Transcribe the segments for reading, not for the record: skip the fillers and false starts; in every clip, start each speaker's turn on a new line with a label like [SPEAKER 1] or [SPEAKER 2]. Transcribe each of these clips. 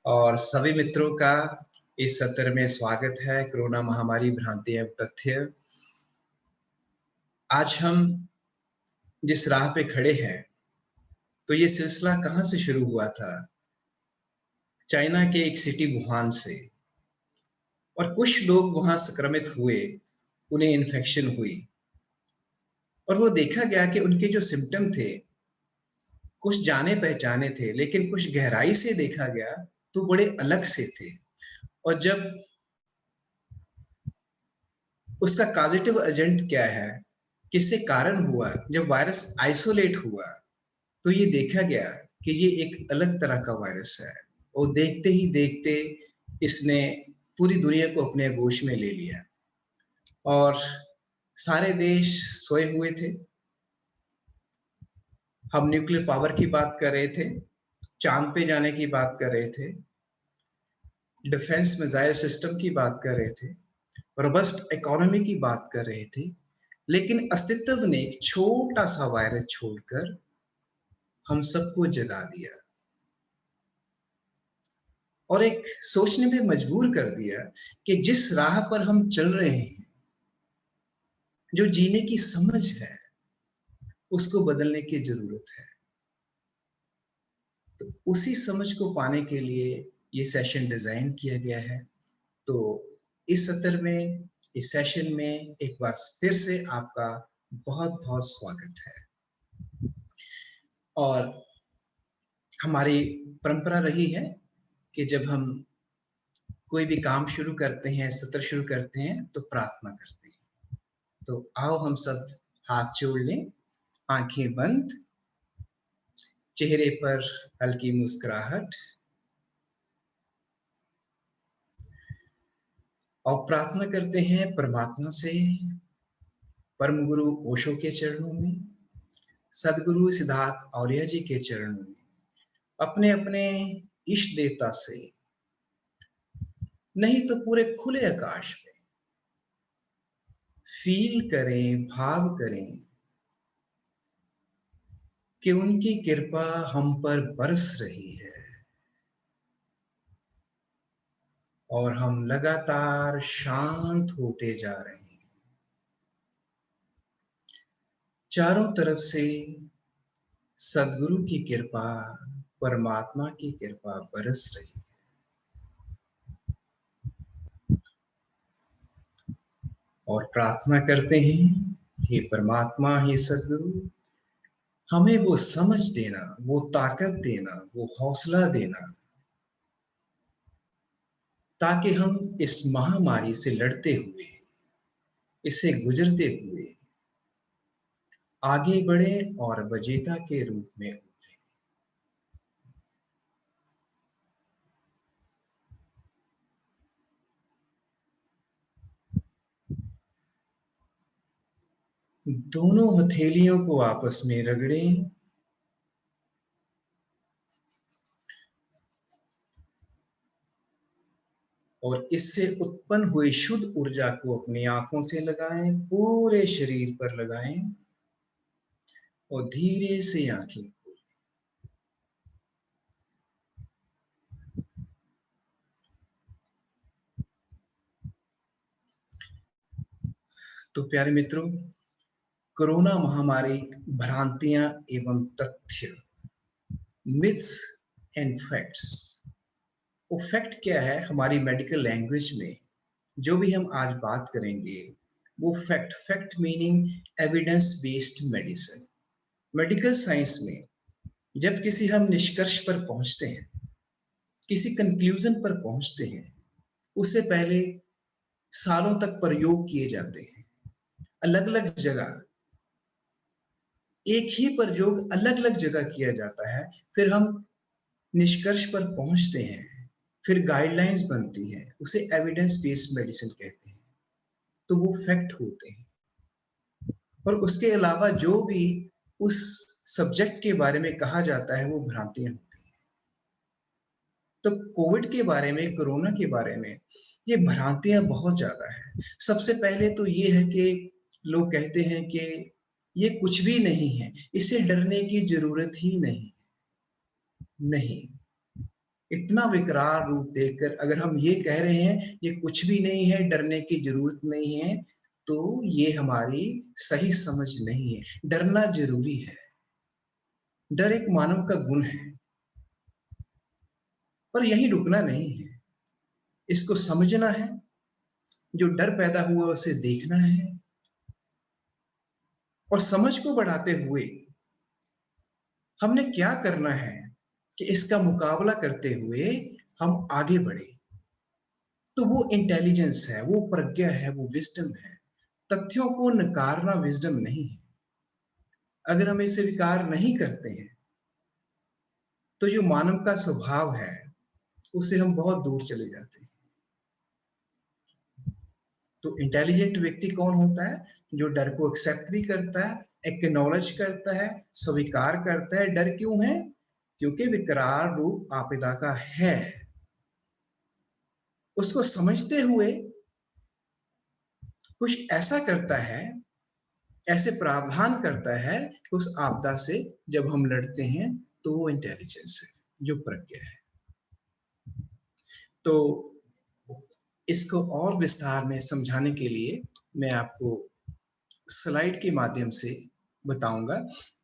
[SPEAKER 1] और सभी मित्रों का इस सत्र में स्वागत है। कोरोना महामारी, भ्रांति एवं तथ्य। आज हम जिस राह पे खड़े हैं, तो ये सिलसिला कहाँ से शुरू हुआ था? चाइना के एक सिटी वुहान से। और कुछ लोग वहाँ संक्रमित हुए, उन्हें इन्फेक्शन हुई और वो देखा गया कि उनके जो सिम्पटम थे, कुछ जाने-पहचाने थे, लेकिन कुछ गहराई से देखा गया तो बड़े अलग से थे। और जब उसका कॉज़ेटिव एजेंट क्या है? किससे कारण हुआ? जब वायरस आइसोलेट हुआ, तो ये देखा गया कि ये एक अलग तरह का वायरस है और देखते ही देखते इसने पूरी दुनिया को अपने आगोश में ले लिया और सारे देश सोए हुए थे। हम न्यूक्लियर पावर की बात कर रहे थे, चाँद पे जाने की बात कर रहे थे, डिफेंस मिसाइल सिस्टम की बात कर रहे थे, रोबस्ट इकोनॉमी की बात कर रहे थे, लेकिन अस्तित्व ने एक छोटा-सा वायरस छोड़कर हम सबको जगा दिया और एक सोचने पे मजबूर कर दिया कि जिस राह पर हम चल रहे हैं, जो जीने की समझ है, उसको बदलने की ज़रूरत है। तो उसी समझ को पाने के लिए ये सेशन डिज़ाइन किया गया है। तो इस सत्र में, इस सेशन में एक बार फिर से आपका बहुत-बहुत स्वागत है। और हमारी परंपरा रही है कि जब हम कोई भी काम शुरू करते हैं, सत्र शुरू करते हैं, तो प्रार्थना करते हैं। तो आओ हम सब हाथ जोड़ लें, आँखें बंद, चेहरे पर हल्की मुस्कुराहट और प्रार्थना करते हैं परमात्मा से, परम गुरु ओशो के चरणों में, सद्गुरु सिद्धार्थ औलिया जी के चरणों में, अपने-अपने इष्ट देवता से, नहीं तो पूरे खुले आकाश में। फ़ील करें, भाव करें कि उनकी कृपा हम पर बरस रही है और हम लगातार शांत होते जा रहे हैं। चारों तरफ से सद्गुरु की कृपा, परमात्मा की कृपा बरस रही है। और प्रार्थना करते हैं, हे परमात्मा, हे सद्गुरु, हमें वो समझ देना, वो ताकत देना, वो हौसला देना, ताकि हम इस महामारी से लड़ते हुए, इससे गुजरते हुए आगे बढ़ें और विजेता के रूप में उभरें। दोनों हथेलियों को आपस में रगड़ें और इससे उत्पन्न हुई शुद्ध ऊर्जा को अपनी आंखों से लगाएं, पूरे शरीर पर लगाएं और धीरे से आंखें खोलें। तो प्यारे मित्रों, कोरोना महामारी, भ्रांतियां एवं तथ्य, मिथ्स एंड फैक्ट्स। वो फैक्ट क्या है? हमारी मेडिकल लैंग्वेज में जो भी हम आज बात करेंगे, वो fact meaning evidence based medicine. Medical science में जब किसी हम निष्कर्ष पर पहुंचते हैं, किसी कंक्लूजन पर पहुंचते हैं, उससे पहले सालों तक प्रयोग किए जाते हैं, अलग-अलग जगह, एक ही प्रयोग अलग-अलग जगह किया जाता है, फिर हम निष्कर्ष पर पहुंचते हैं, फिर गाइडलाइंस बनती हैं, उसे एविडेंस बेस्ड मेडिसिन कहते हैं। तो वो फैक्ट होते हैं और उसके अलावा जो भी उस सब्जेक्ट के बारे में कहा जाता है, वो भ्रांतियां होती हैं। तो कोविड के बारे में, कोरोना के बारे में ये भ्रांतियां बहुत ज्यादा है। सबसे पहले तो ये है कि लोग कहते हैं कि ये कुछ भी नहीं है, इससे डरने की जरूरत ही नहीं। नहीं, इतना विकराल रूप देखकर अगर हम ये कह रहे हैं ये कुछ भी नहीं है, डरने की जरूरत नहीं है, तो ये हमारी सही समझ नहीं है। डरना जरूरी है। डर एक मानव का गुण है, पर यहीं रुकना नहीं है। इसको समझना है, जो डर पैदा हुआ उसे देखना है, और समझ को बढ़ाते हुए हमने क्या करना है कि इसका मुकाबला करते हुए हम आगे बढ़े। तो वो इंटेलिजेंस है, वो प्रज्ञा है, वो विजडम है। तथ्यों को नकारना विजडम नहीं है। अगर हम इसे स्वीकार नहीं करते हैं तो जो मानव का स्वभाव है उससे हम बहुत दूर चले जाते हैं। तो इंटेलिजेंट व्यक्ति कौन होता है? जो डर को एक्सेप्ट भी करता है, एक्नॉलेज करता है, स्वीकार करता है। डर क्यों है? क्योंकि विकराल रूप आपदा का है। उसको समझते हुए कुछ ऐसा करता है, ऐसे प्रावधान करता है कि उस आपदा से जब हम लड़ते हैं तो वो इंटेलिजेंस है, जो प्रज्ञा है। तो इसको और विस्तार में समझाने के लिए मैं आपको स्लाइड के माध्यम से बताऊंगा।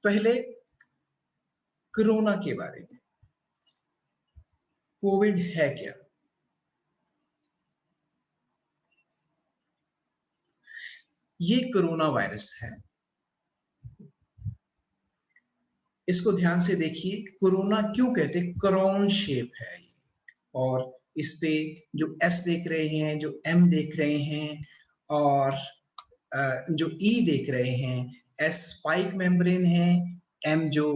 [SPEAKER 1] पहले कोरोना के बारे में। कोविड है क्या? ये कोरोना वायरस है। इसको ध्यान से देखिए। कोरोना क्यों कहते हैं? क्राउन शेप है ये। और इस पे जो एस देख रहे हैं, जो एम देख रहे हैं, और जो ई देख रहे हैं, एस स्पाइक मेम्ब्रेन है, एम जो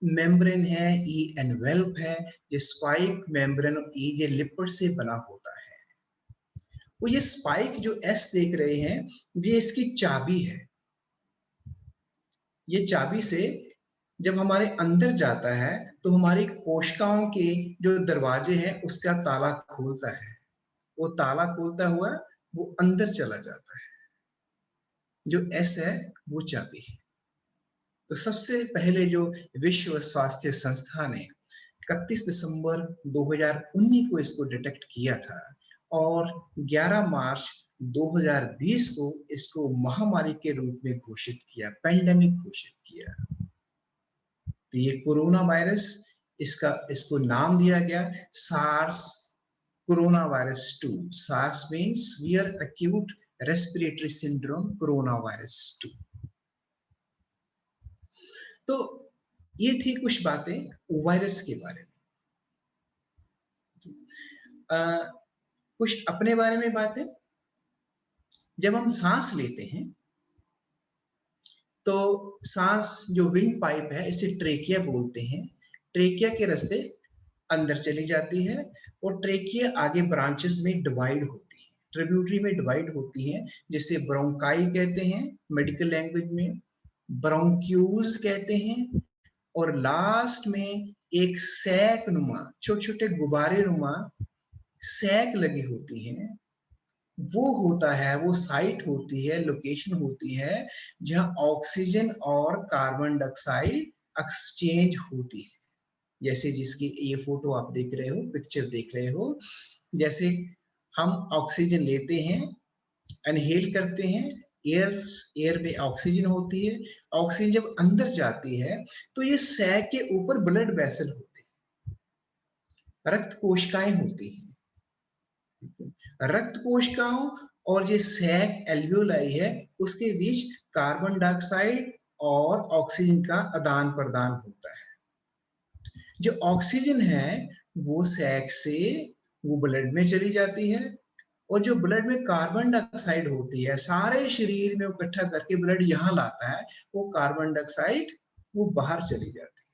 [SPEAKER 1] मेम्ब्रेन है, ई एनवेल्प है। ये स्पाइक मेम्ब्रेन और ई ये लिपिड से बना होता है। वो ये स्पाइक जो एस देख रहे हैं, ये इसकी चाबी है। ये चाबी से जब हमारे अंदर जाता है तो हमारी कोशिकाओं के जो दरवाजे हैं उसका ताला खोलता है। वो ताला खोलता हुआ वो अंदर चला जाता है। जो एस है वो चाबी है। तो सबसे पहले जो विश्व स्वास्थ्य संस्था ने 31 दिसंबर 2019 को इसको डिटेक्ट किया था, और 11 मार्च 2020 को इसको महामारी के रूप में घोषित किया, पेंडेमिक घोषित किया। तो ये कोरोना वायरस, इसको नाम दिया गया SARS corona virus 2। SARS means severe acute respiratory syndrome corona virus 2। तो ये थी कुछ बातें वायरस के बारे में। कुछ अपने बारे में बातें। जब हम सांस लेते हैं तो सांस जो विंड पाइप है इसे ट्रेकिया बोलते हैं। ट्रेकिया के रास्ते अंदर चली जाती है, और ट्रेकिया आगे ब्रांचेस में डिवाइड होती है, ट्रिब्यूटरी में डिवाइड होती है, जिसे ब्रोंकाई कहते हैं मेडिकल लैंग्वेज में, ब्रोंक्यूल्स कहते हैं, और लास्ट में एक सैक नुमा, छोटे छोटे गुब्बारे नुमा सैक लगी होती हैं। वो होता है, वो साइट होती है, लोकेशन होती है जहां ऑक्सीजन और कार्बन डाइऑक्साइड एक्सचेंज होती है। जैसे जिसकी ये फोटो आप देख रहे हो, पिक्चर देख रहे हो, जैसे हम ऑक्सीजन लेते हैं, इनहेल करते हैं, एयर में ऑक्सीजन होती है। ऑक्सीजन जब अंदर जाती है तो ये सैक के ऊपर ब्लड वेसल होते हैं, रक्त कोशिकाएं होती हैं। रक्त कोशिकाओं और ये सैक एल्वियोलाई है, उसके बीच कार्बन डाइऑक्साइड और ऑक्सीजन का आदान प्रदान होता है। जो ऑक्सीजन है वो सैक से वो ब्लड में चली जाती है, और जो ब्लड में कार्बन डाइऑक्साइड होती है सारे शरीर में इकट्ठा करके ब्लड यहाँ लाता है, वो कार्बन डाइऑक्साइड वो बाहर चली जाती है,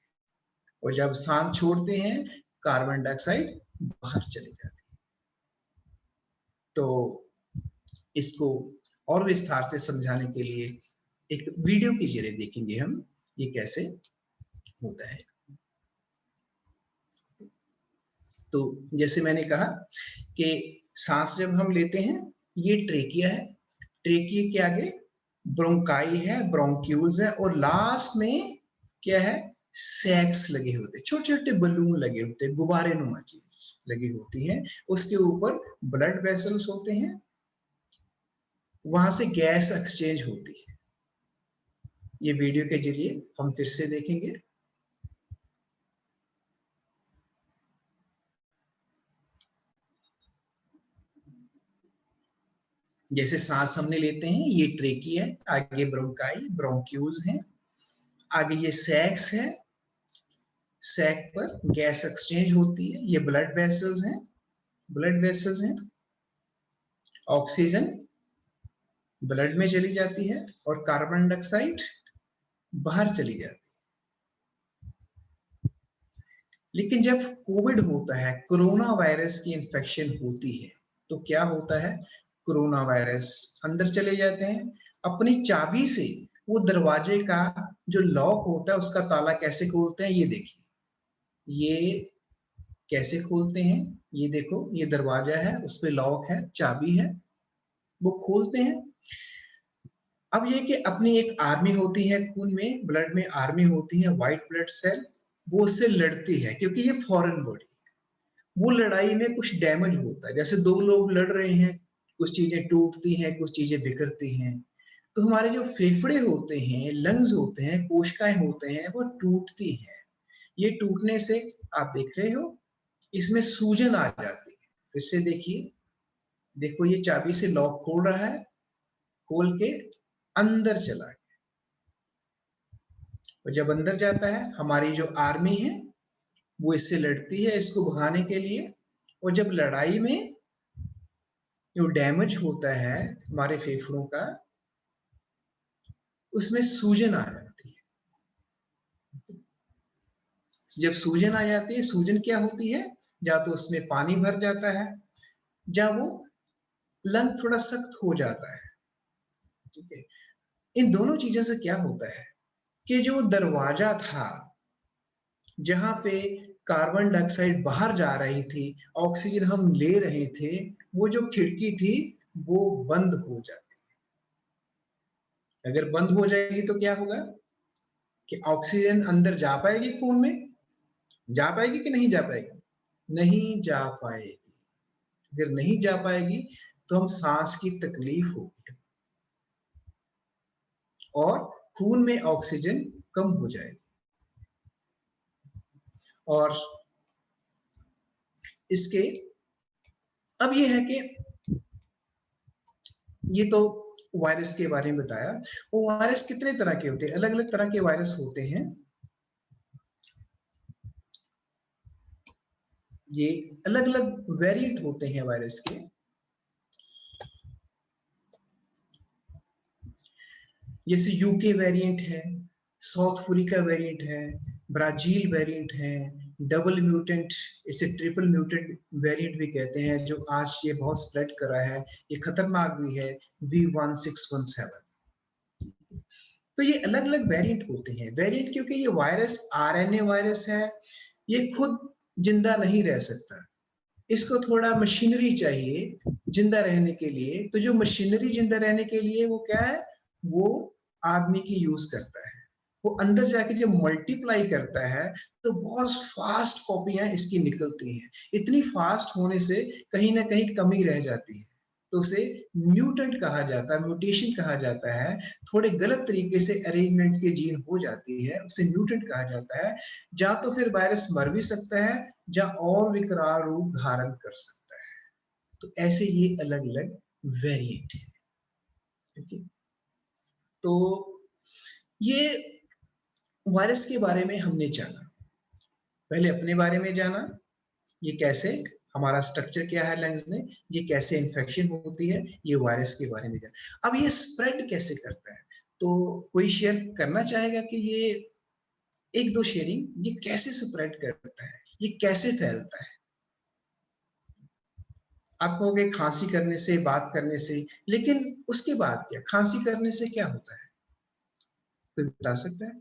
[SPEAKER 1] और जब सांस छोड़ते हैं कार्बन डाइऑक्साइड बाहर चली जाती है। तो इसको और विस्तार से समझाने के लिए एक वीडियो के जरिए देखेंगे हम ये कैसे होता है। तो जैसे मैंने कहा कि सांस जब हम लेते हैं, ये ट्रेकिया है, ट्रेकिया के आगे ब्रोंकाई है, ब्रोंक्यूल्स है, और लास्ट में क्या है? सैक्स लगे होते, छोटे छोटे बलून लगे होते, गुब्बारे नुमा चीज। लगी होती हैं, उसके ऊपर ब्लड वेसल्स होते हैं, वहां से गैस एक्सचेंज होती है। ये वीडियो के जरिए हम फिर से देखेंगे। जैसे सांस हमने लेते हैं, ये ट्रेकी है, आगे ब्रोंकाई ब्रोंक्यूल्स हैं, आगे ये सैक्स है, सैक पर गैस एक्सचेंज होती है, ये ब्लड वेसल्स हैं, ब्लड वेसल्स हैं, ऑक्सीजन ब्लड में चली जाती है और कार्बन डाइऑक्साइड बाहर चली जाती है। लेकिन जब कोविड होता है, कोरोना वायरस की इंफेक्शन होती है, तो क्या होता है, कोरोना वायरस अंदर चले जाते हैं, अपनी चाबी से वो दरवाजे का जो लॉक होता है उसका ताला कैसे खोलते हैं, ये देखिए, ये कैसे खोलते हैं, ये देखो, ये दरवाजा है, उस पे लॉक है, चाबी है, वो खोलते हैं। अब ये कि अपनी एक आर्मी होती है, खून में ब्लड में आर्मी होती है, व्हाइट ब्लड सेल, वो उससे लड़ती है, क्योंकि ये फॉरेन बॉडी, वो लड़ाई में कुछ डैमेज होता है, जैसे दो लोग लड़ रहे हैं, कुछ चीजें टूटती हैं, कुछ चीजें बिखरती हैं, तो हमारे जो फेफड़े होते हैं, लंग्स होते हैं, कोशिकाएं होते हैं, वो टूटती हैं। ये टूटने से आप देख रहे हो, इसमें सूजन आ जाती है। फिर से देखिए, देखो ये चाबी से लॉक खोल रहा है, खोल के अंदर चला गया, और जब अंदर जाता है, हमारी जो आर्मी है वो इससे लड़ती है, इसको भगाने के लिए, और जब लड़ाई में जो डैमेज होता है हमारे फेफड़ों का, उसमें सूजन आ जाती है। जब सूजन आ जाती है, सूजन क्या होती है, या तो उसमें पानी भर जाता है, या वो लंग थोड़ा सख्त हो जाता है, ठीक है। इन दोनों चीजों से क्या होता है कि जो दरवाजा था, जहां पे कार्बन डाइऑक्साइड बाहर जा रही थी, ऑक्सीजन हम ले रहे थे, वो जो खिड़की थी वो बंद हो जाती है। अगर बंद हो जाएगी तो क्या होगा कि ऑक्सीजन अंदर जा पाएगी, खून में जा पाएगी कि नहीं जा पाएगी, नहीं जा पाएगी। अगर नहीं जा पाएगी तो हम सांस की तकलीफ होगी और खून में ऑक्सीजन कम हो जाएगी। और इसके अब ये है कि ये तो वायरस के बारे में बताया। वो वायरस कितने तरह के होते हैं, अलग अलग तरह के वायरस होते हैं। ये अलग अलग वेरिएंट होते हैं वायरस के। जैसे यूके वेरिएंट है, साउथ अफ्रीका वेरिएंट है, ब्राजील वेरिएंट है, डबल म्यूटेंट, इसे ट्रिपल म्यूटेंट वेरिएंट भी कहते हैं, जो आज ये बहुत स्प्रेड कर रहा है, ये खतरनाक भी है, V1617। तो ये अलग अलग वेरिएंट होते हैं। वेरिएंट क्योंकि ये वायरस आरएनए वायरस है, ये खुद जिंदा नहीं रह सकता, इसको थोड़ा मशीनरी चाहिए जिंदा रहने के लिए। तो जो मशीनरी जिंदा रहने के लिए वो क्या है, वो आदमी की यूज करता है। वो अंदर जाके जब मल्टीप्लाई करता है तो बहुत फास्ट कॉपियां इसकी निकलती हैं। इतनी फास्ट होने से कहीं ना कहीं कमी रह जाती है, तो उसे म्यूटेंट कहा जाता है, म्यूटेशन कहा जाता है। थोड़े गलत तरीके से अरेंजमेंट के जीन हो जाती है, उसे म्यूटेंट कहा जाता है। या तो फिर वायरस मर भी सकता है, या और विकराल रूप धारण कर सकता है। तो ऐसे ये अलग अलग वेरिएंट है, ठीक है। तो ये वायरस के बारे में हमने जाना, पहले अपने बारे में जाना, ये कैसे, हमारा स्ट्रक्चर क्या है लंग्स में, ये कैसे इन्फेक्शन होती है, ये वायरस के बारे में जाना। अब ये स्प्रेड कैसे करता है, तो कोई शेयर करना चाहेगा कि ये एक दो शेयरिंग, ये कैसे स्प्रेड करता है, ये कैसे फैलता है। आप कहोगे खांसी करने से, बात करने से, लेकिन उसके बाद क्या, खांसी करने से क्या होता है, कोई बता सकता है?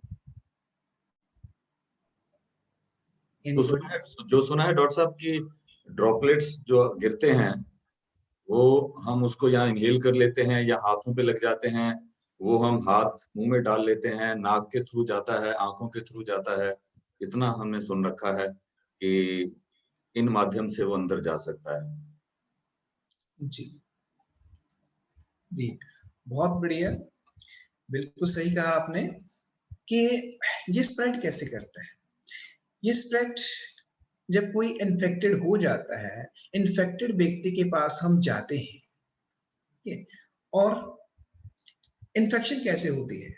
[SPEAKER 2] तो सुना है, जो सुना है डॉक्टर साहब की ड्रॉपलेट्स जो गिरते हैं वो हम उसको यहाँ इनहेल कर लेते हैं या हाथों पे लग जाते हैं, वो हम हाथ मुंह में डाल लेते हैं, नाक के थ्रू जाता है, आंखों के थ्रू जाता है। इतना हमने सुन रखा है कि इन माध्यम से वो अंदर जा सकता है।
[SPEAKER 1] जी जी, बहुत बढ़िया, बिल्कुल सही कहा आपने कि ये स्प्रेड कैसे करता है। ये स्प्रेड जब कोई इन्फेक्टेड हो जाता है, इन्फेक्टेड व्यक्ति के पास हम जाते हैं, ठीक है, और इन्फेक्शन कैसे होती है,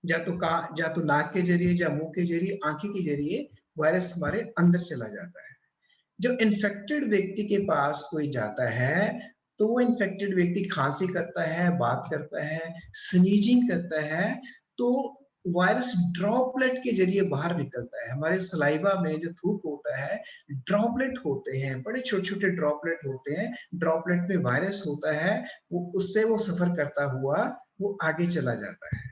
[SPEAKER 1] या तो नाक के जरिए, या मुंह के जरिए, आंखें के जरिए वायरस हमारे अंदर चला जाता है। जब इन्फेक्टेड व्यक्ति के पास कोई जाता है तो वो इन्फेक्टेड व्यक्ति खांसी करता है, बात करता है, स्नीजिंग करता है, तो वायरस ड्रॉपलेट के जरिए बाहर निकलता है। हमारे सलाइवा में जो थूक होता है, ड्रॉपलेट होते हैं, बड़े छोटे छोटे ड्रॉपलेट होते हैं, ड्रॉपलेट में वायरस होता है, वो उससे वो सफर करता हुआ वो आगे चला जाता है,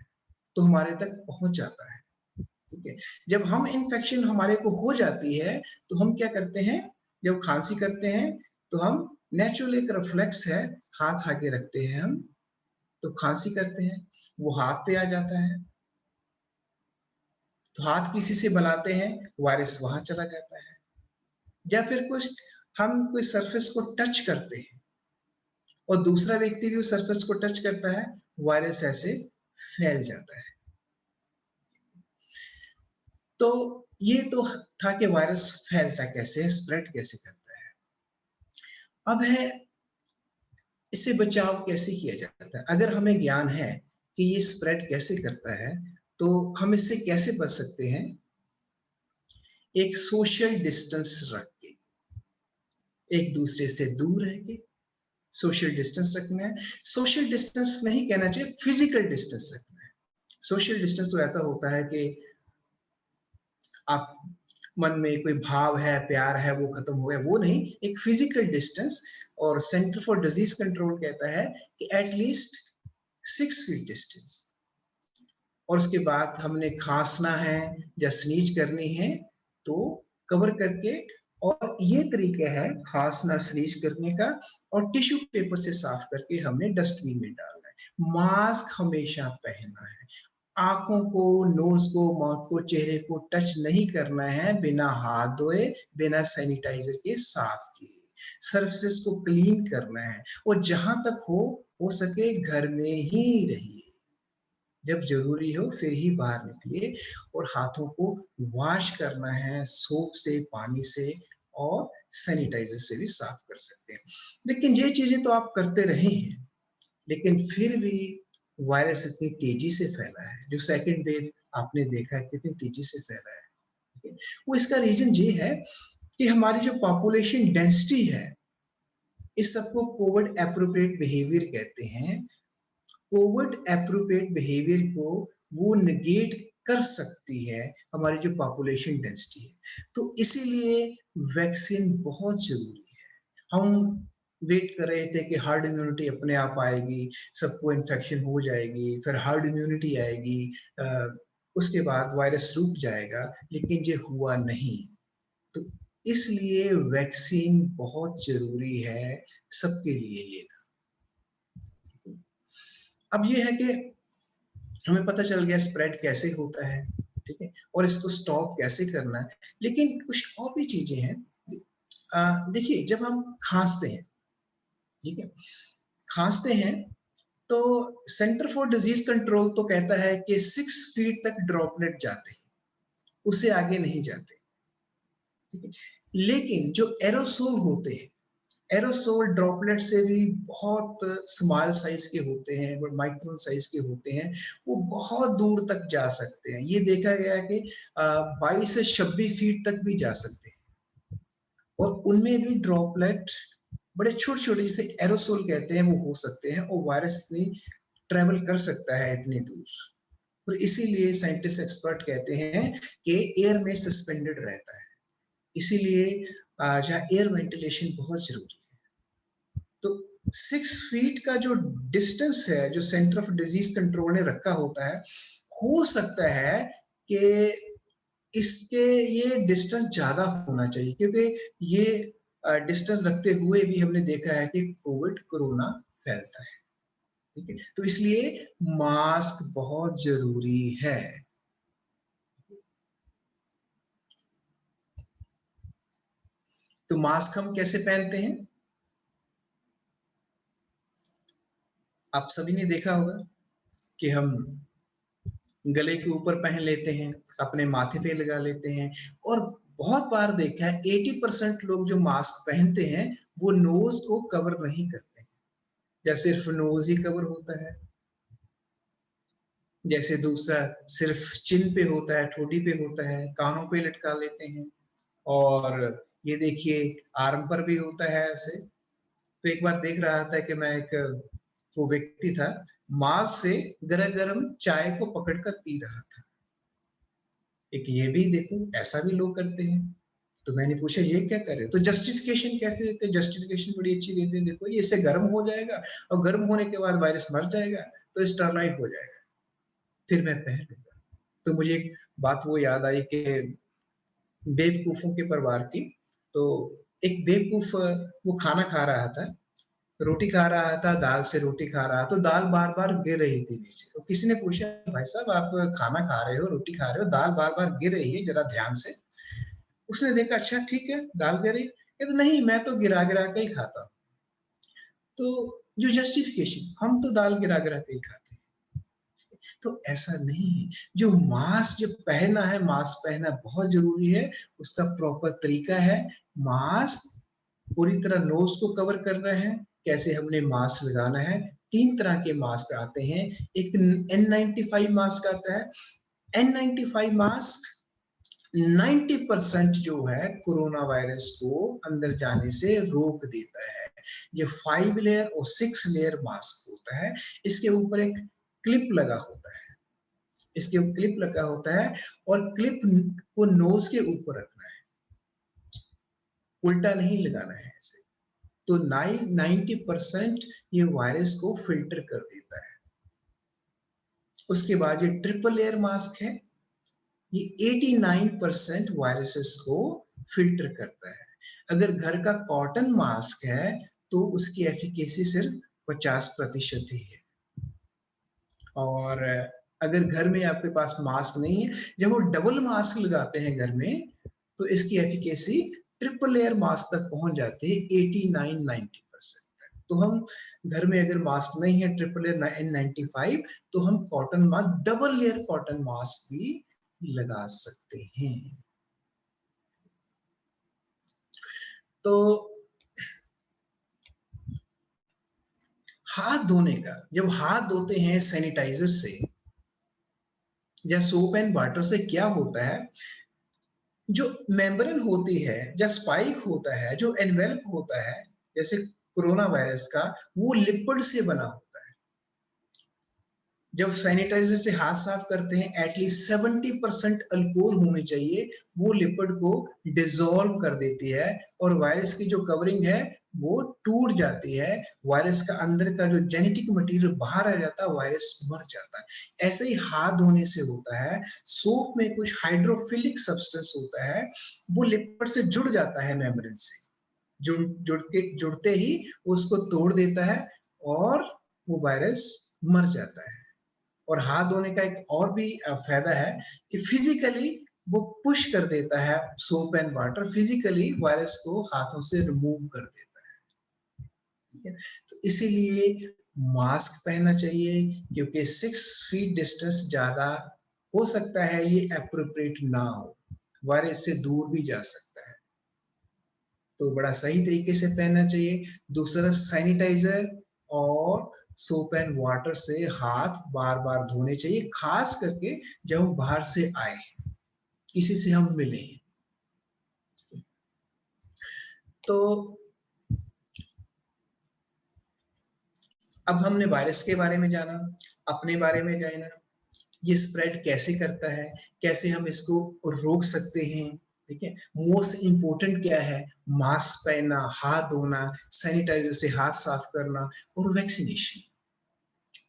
[SPEAKER 1] तो हमारे तक पहुंच जाता है। ठीक है, जब हम इन्फेक्शन हमारे को हो जाती है तो हम क्या करते हैं, जब खांसी करते हैं तो हम नेचुरल एक रिफ्लेक्स है, हाथ आगे रखते हैं हम, तो खांसी करते हैं, वो हाथ पे आ जाता है, तो हाथ किसी से बनाते हैं, वायरस वहां चला जाता है। या फिर कुछ हम कोई सरफेस को टच करते हैं और दूसरा व्यक्ति भी उस सरफेस को टच करता है, वायरस ऐसे फैल जाता है। तो ये तो था कि वायरस फैलता कैसे है, स्प्रेड कैसे करता है। अब है इससे बचाव कैसे किया जाता है। अगर हमें ज्ञान है कि ये स्प्रेड कैसे करता है, तो हम इससे कैसे बच सकते हैं। एक सोशल डिस्टेंस रख के, एक दूसरे से दूर रह के सोशल डिस्टेंस रखना है। सोशल डिस्टेंस नहीं कहना चाहिए, फिजिकल डिस्टेंस रखना है। सोशल डिस्टेंस तो ऐसा होता है कि आप मन में कोई भाव है, प्यार है, वो खत्म हो गया, वो नहीं, एक फिजिकल डिस्टेंस। और सेंटर फॉर डिजीज कंट्रोल कहता है कि एटलीस्ट 6 फीट डिस्टेंस। और उसके बाद हमने खांसना है या स्नीज करनी है तो कवर करके, और ये तरीका है खांसना स्नीज करने का, और टिश्यू पेपर से साफ करके हमने डस्टबिन में डालना है। मास्क हमेशा पहनना है, आंखों को, नोज को, माउथ को, चेहरे को टच नहीं करना है बिना हाथ धोए, बिना सैनिटाइजर के साफ किए। सरफेसेस को क्लीन करना है, और जहां तक हो सके घर में ही रहिए। जब जरूरी हो फिर ही बाहर निकलिए, और हाथों को वॉश करना है सोप से, पानी से, और सैनिटाइजर से भी साफ कर सकते हैं। लेकिन ये चीजें तो आप करते रहे हैं, लेकिन फिर भी वायरस इतनी तेजी से फैला है, जो सेकंड वेव आपने देखा है कितनी तेजी से फैला है। वो इसका रीजन ये है कि हमारी जो पॉपुलेशन डेंसिटी है, इस सबको कोविड एप्रोप्रिएट बिहेवियर कहते हैं। कोविड एप्रोप्रिएट बिहेवियर को वो नेगेट कर सकती है हमारी जो पॉपुलेशन डेंसिटी है। तो इसीलिए वैक्सीन बहुत जरूरी है। हम वेट कर रहे थे कि हर्ड इम्यूनिटी अपने आप आएगी, सबको इन्फेक्शन हो जाएगी, फिर हर्ड इम्यूनिटी आएगी, उसके बाद वायरस रुक जाएगा, लेकिन ये हुआ नहीं। तो इसलिए वैक्सीन बहुत जरूरी है सबके लिए लेना। अब ये है कि हमें पता चल गया स्प्रेड कैसे होता है, ठीक है, और इसको स्टॉप कैसे करना है, लेकिन कुछ और भी चीजें हैं। देखिए, जब हम खांसते हैं, ठीक है, खांसते हैं तो सेंटर फॉर डिजीज कंट्रोल तो कहता है कि 6 फीट तक ड्रॉपलेट जाते हैं, उससे आगे नहीं जाते, ठीक है। लेकिन जो एरोसोल होते हैं, एरोसोल ड्रॉपलेट से भी बहुत स्मॉल साइज के होते हैं, माइक्रोन साइज के होते हैं, वो बहुत दूर तक जा सकते हैं। ये देखा गया है कि 22 से 26 फीट तक भी जा सकते हैं, और उनमें भी ड्रॉपलेट बड़े छोटे छोटे, जिसे एरोसोल कहते हैं, वो हो सकते हैं, और वायरस इतनी ट्रेवल कर सकता है इतनी दूर। और इसीलिए साइंटिस्ट एक्सपर्ट कहते हैं कि एयर में सस्पेंडेड रहता है, इसीलिए जहाँ एयर वेंटिलेशन बहुत जरूरी है। तो 6 फीट का जो डिस्टेंस है, जो सेंटर ऑफ डिजीज कंट्रोल ने रखा होता है, हो सकता है कि इसके ये डिस्टेंस ज्यादा होना चाहिए, क्योंकि ये डिस्टेंस रखते हुए भी हमने देखा है कि कोविड, कोरोना फैलता है, ठीक है। तो इसलिए मास्क बहुत जरूरी है। तो मास्क हम कैसे पहनते हैं? आप सभी ने देखा होगा कि हम गले के ऊपर पहन लेते हैं, अपने माथे पे लगा लेते हैं, और बहुत बार देखा है 80% लोग जो मास्क पहनते हैं वो नोज को कवर नहीं करते हैं, या सिर्फ नोज ही कवर होता है। जैसे दूसरा सिर्फ चिन पे होता है, ठोडी पे होता है, कानों पे लटका लेते हैं, और ये देखिए आर्म पर भी होता है ऐसे। तो एक बार देख रहा था कि मैं एक वो व्यक्ति था, मास्क से गरम-गरम चाय को पकड़कर पी रहा था। एक ये भी देखो, ऐसा भी लोग करते हैं। तो मैंने पूछा ये क्या कर रहे हो? तो जस्टिफिकेशन कैसे देते हैं? जस्टिफिकेशन बड़ी अच्छी देते हैं, देखो ये इससे गर्म हो जाएगा और गर्म होने के बाद वायरस मर जाएगा, तो स्टरलाइट हो जाएगा, फिर मैं पहन लूँगा। तो मुझे एक बात वो याद आई कि बेवकूफ़ों के परिवार की। तो एक बेवकूफ़ वो खाना खा रहा था, रोटी खा रहा था, दाल से रोटी खा रहा, तो दाल बार-बार गिर रही थी नीचे। तो किसी ने पूछा, "भाई साहब आप खाना खा रहे हो, रोटी खा रहे हो, दाल बार-बार गिर रही है, ज़रा ध्यान से।" उसने देखा, अच्छा ठीक है, दाल गिर रही। कहते नहीं, मैं तो गिरा-गिरा के ही खाता हूँ। तो जो जस्टिफिकेशन, हम तो दाल गिरा-गिरा के ही खाते हैं। तो ऐसा नहीं है। जो मास्क जब पहनना है, मास्क पहनना बहुत ज़रूरी है, उसका प्रॉपर तरीका है। मास्क पूरी तरह नोज़ को कवर करना है, कैसे हमने मास्क लगाना है। 3 तरह के मास्क आते हैं, एक N95 मास्क आता है। N95 मास्क 90% जो है कोरोना वायरस को अंदर जाने से रोक देता है। ये 5 लेयर और 6 लेयर मास्क होता है। इसके ऊपर एक क्लिप लगा होता है। इसके क्लिप लगा होता है, और क्लिप को नोज के ऊपर रखना है, उल्टा नहीं लगाना है ऐसे। तो 90% ये वायरस को फिल्टर कर देता है। उसके बाद ये ट्रिपल लेयर मास्क है, ये 89% वायरसेस को फिल्टर करता है। अगर घर का कॉटन मास्क है तो उसकी एफिकेसी सिर्फ 50% ही है। और अगर घर में आपके पास मास्क नहीं है, जब वो डबल मास्क लगाते हैं घर में, तो इसकी एफिकेसी ट्रिपल लेयर मास्क तक पहुंच जाती है, 89-90%। तो हम घर में अगर मास्क नहीं है ट्रिपल लेयर N95, तो हम cotton mask, double layer cotton mask भी लगा सकते हैं। तो हाथ धोने का, जब हाथ धोते हैं सैनिटाइजर से या सोप एंड वाटर से, क्या होता है, जो मेम्ब्रेन होती है, जो स्पाइक होता है, जो एनवेल्प होता है, जैसे कोरोना वायरस का, वो लिपिड से बना होता है। जब सैनिटाइजर से हाथ साफ करते हैं, एटलीस्ट 70% अल्कोहल होनी चाहिए, वो लिपिड को डिसॉल्व कर देती है, और वायरस की जो कवरिंग है वो टूट जाती है। वायरस का अंदर का जो जेनेटिक मटेरियल बाहर आ जाता है, वायरस मर जाता है। ऐसे ही हाथ धोने से होता है। सोप में कुछ हाइड्रोफिलिक सब्सटेंस होता है, वो लिपिड से जुड़ जाता है मेम्ब्रेन से, जुड़ते ही उसको तोड़ देता है, और वो वायरस मर जाता है। और हाथ धोने का एक और भी फायदा है कि फिजिकली वो पुश कर देता है, soap and water physically virus को हाथों से रिमूव कर देता है। ठीक है, तो इसीलिए मास्क पहनना चाहिए, क्योंकि 6 फीट डिस्टेंस ज्यादा हो सकता है ये एप्रोप्रिएट ना हो, वायरस से दूर भी जा सकता है, तो बड़ा सही तरीके से पहनना चाहिए। दूसरा, सैनिटाइजर और सोप एंड वाटर से हाथ बार बार धोने चाहिए, खास करके जब हम बाहर से आए, किसी से हम मिले। तो अब हमने वायरस के बारे में जाना, अपने बारे में जाना, ये स्प्रेड कैसे करता है, कैसे हम इसको रोक सकते हैं। ठीक है, मोस्ट इंपोर्टेंट क्या है, मास्क पहनना, हाथ धोना, सैनिटाइजर से हाथ साफ करना, और वैक्सीनेशन।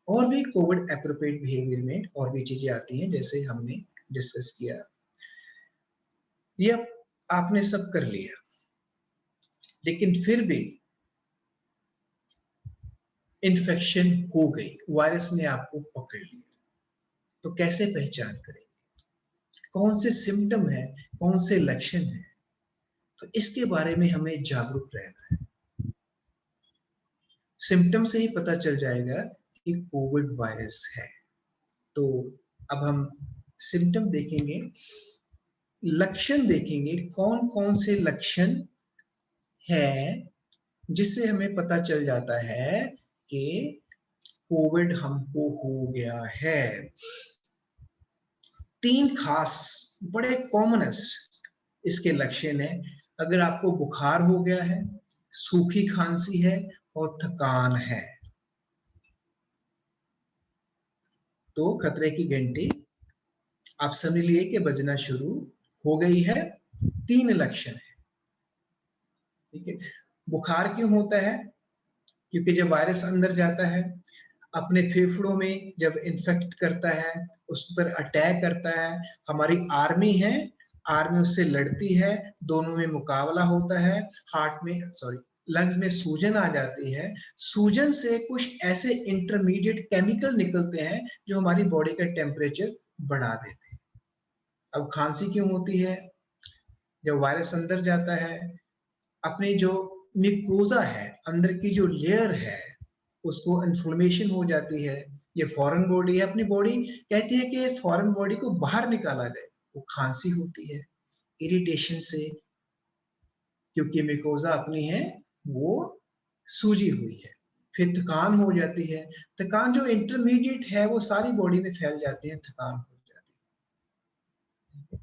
[SPEAKER 1] और भी कोविड एप्रोप्रिएट बिहेवियर में और भी चीजें आती हैं, जैसे हमने डिस्कस किया। ये आपने सब कर लिया, लेकिन फिर भी इन्फेक्शन हो गई, वायरस ने आपको पकड़ लिया, तो कैसे पहचान करेंगे, कौन से सिम्टम है, कौन से लक्षण है? तो इसके बारे में हमें जागरूक रहना है। सिम्टम से ही पता चल जाएगा कि कोविड वायरस है। तो अब हम सिम्टम देखेंगे, लक्षण देखेंगे, कौन कौन से लक्षण है जिससे हमें पता चल जाता है कि कोविड हमको हो गया है। 3 खास बड़े कॉमनेस्ट इसके लक्षण हैं। अगर आपको बुखार हो गया है, सूखी खांसी है और थकान है, तो खतरे की घंटी आप समझ लिए कि बजना शुरू हो गई है। 3 लक्षण है, ठीक है। बुखार क्यों होता है? क्योंकि जब वायरस अंदर जाता है, अपने फेफड़ों में जब इन्फेक्ट करता है, उस पर अटैक करता है, हमारी आर्मी है, आर्मी उससे लड़ती है, दोनों में मुकाबला होता है, हार्ट में लंग्स में सूजन आ जाती है, सूजन से कुछ ऐसे इंटरमीडिएट केमिकल निकलते हैं जो हमारी बॉडी का टेम्परेचर बढ़ा देते हैं। अब खांसी क्यों होती है? जब वायरस अंदर जाता है, अपनी जो म्यूकोजा है, अंदर की जो लेयर है, उसको इन्फ्लेमेशन हो जाती है। ये फॉरेन बॉडी है, अपनी बॉडी कहती है कि फॉरेन बॉडी को बाहर निकाला जाए, वो खांसी होती है इरिटेशन से, क्योंकि म्यूकोजा अपनी है वो सूजी हुई है। फिर थकान हो जाती है, थकान जो इंटरमीडिएट है वो सारी बॉडी में फैल जाती है, थकान हो जाती है।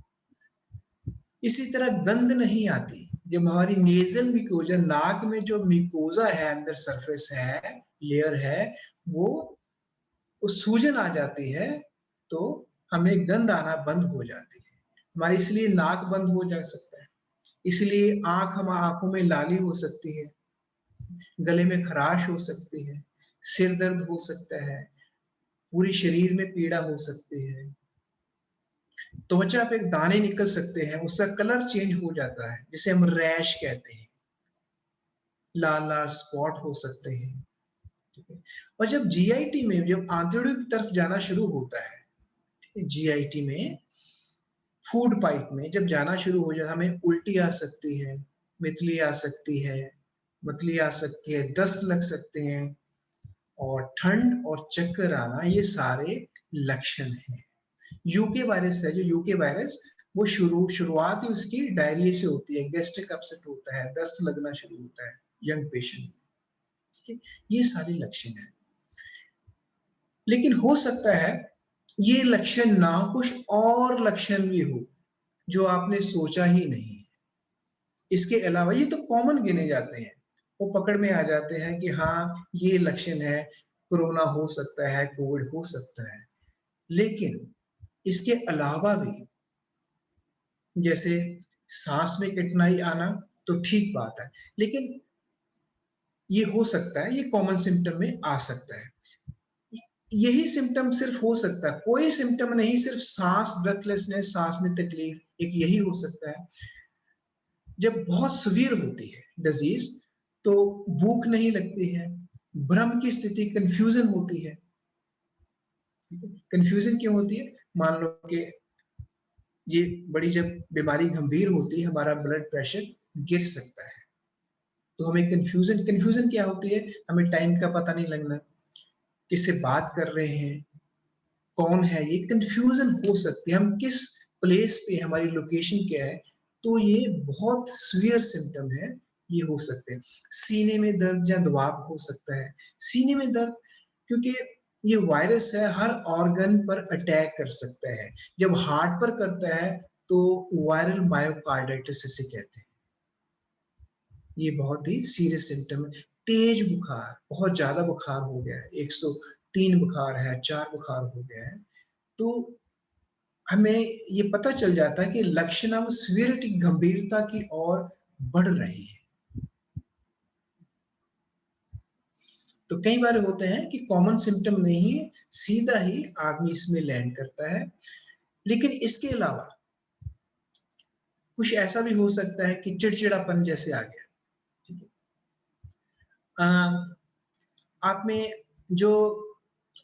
[SPEAKER 1] इसी तरह गंध नहीं आती। जब हमारी नेजल म्यूकोजा, नाक में जो म्यूकोजा है, अंदर सरफेस है, लेयर है, वो सूजन आ जाती है, तो हमें गंध आना बंद हो जाती है। हमारी इसलिए नाक बंद हो जा सकता है, इसलिए आंखों में लाली हो सकती है, गले में खराश हो सकती है, सिर दर्द हो सकता है, पूरी शरीर में पीड़ा हो सकती है, त्वचा पे दाने निकल सकते हैं, उसका कलर चेंज हो जाता है, जिसे हम रैश कहते हैं, लाल लाल स्पॉट हो सकते हैं, ठीक है। और जब जीआईटी में, जब आंतड़ियों की तरफ जाना शुरू होता है, जीआईटी में, फूड पाइप में जब जाना शुरू हो जाता है, हमें उल्टी आ सकती है, मितली आ सकती है, मतली आ सकती है, दस्त लग सकते हैं, और ठंड और चक्कर आना, ये सारे लक्षण हैं। यूके वायरस है, जो यूके वायरस, वो शुरुआत ही उसकी डायरिया से होती है, गैस्ट्रिक अपसेट होता है, दस्त लगना शुरू होता है यंग पेशेंट, ठीक है। ये सारे लक्षण हैं। लेकिन हो सकता है ये लक्षण ना, कुछ और लक्षण भी हो जो आपने सोचा ही नहीं है। इसके अलावा ये तो कॉमन गिने जाते हैं, वो पकड़ में आ जाते हैं कि हाँ ये लक्षण है, कोरोना हो सकता है, कोविड हो सकता है। लेकिन इसके अलावा भी, जैसे सांस में कठिनाई आना, तो ठीक बात है, लेकिन ये हो सकता है, ये कॉमन सिम्टम में आ सकता है। यही सिम्टम सिर्फ हो सकता है, कोई सिम्टम नहीं, सिर्फ सांस, ब्रेथलेसनेस, सांस में तकलीफ, एक यही हो सकता है। जब बहुत सीवियर होती है डिजीज, तो भूख नहीं लगती है, भ्रम की स्थिति, कंफ्यूजन होती है। कंफ्यूजन क्यों होती है? मान लो कि ये बड़ी, जब बीमारी गंभीर होती है, हमारा ब्लड प्रेशर गिर सकता है, तो हमें कंफ्यूजन क्या होती है? हमें टाइम का पता नहीं लगना, किससे बात कर रहे हैं, कौन है, ये कंफ्यूजन हो सकती है, हम किस प्लेस पे, हमारी लोकेशन क्या है, तो ये बहुत सीवियर सिम्टम है, ये हो सकते हैं। सीने में दर्द या दबाव हो सकता है, सीने में दर्द, क्योंकि ये वायरस है, हर ऑर्गन पर अटैक कर सकता है। जब हार्ट पर करता है तो वायरल मायोकार्डाइटिस इसे कहते हैं। ये बहुत ही सीरियस सिम्टम है। तेज बुखार, बहुत ज्यादा बुखार हो गया है, 103 बुखार है, 4 बुखार हो गया है, तो हमें ये पता चल जाता है कि लक्षण अब सीवियरिटी, गंभीरता की ओर बढ़ रही है। तो कई बार होते हैं कि कॉमन सिम्टम नहीं है, सीधा ही आदमी इसमें लैंड करता है। लेकिन इसके अलावा कुछ ऐसा भी हो सकता है कि चिड़चिड़ापन जैसे आ गया, ठीक है। आप में जो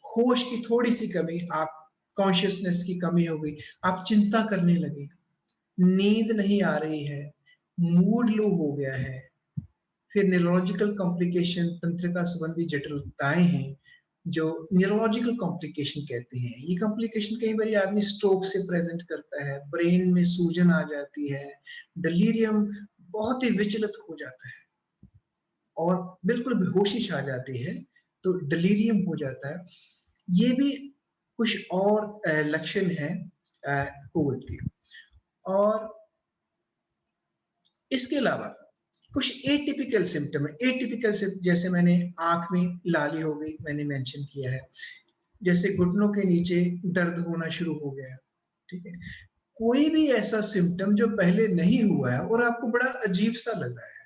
[SPEAKER 1] होश की थोड़ी सी कमी, आप कॉन्शियसनेस की कमी हो गई, आप चिंता करने लगे, नींद नहीं आ रही है, मूड लो हो गया है, फिर न्यूरोलॉजिकल कॉम्प्लिकेशन, तंत्रिका संबंधी जटिलताएं हैं जो न्यूरोलॉजिकल कॉम्प्लिकेशन कहते हैं। ये कॉम्प्लिकेशन कई बार आदमी स्ट्रोक से प्रेजेंट करता है, ब्रेन में सूजन आ जाती है, डिलीरियम बहुत ही विचलित हो जाता है और बिल्कुल बेहोशी छा जाती है, तो डिलीरियम हो जाता है। ये भी कुछ और लक्षण हैं कोविड के। और इसके अलावा कुछ एटिपिकल सिम्टम है। एटिपिकल जैसे मैंने आंख में लाली हो गई, मैंने मेंशन किया है, जैसे घुटनों के नीचे दर्द होना शुरू हो गया, ठीक है। कोई भी ऐसा सिम्टम जो पहले नहीं हुआ है और आपको बड़ा अजीब सा लग रहा है,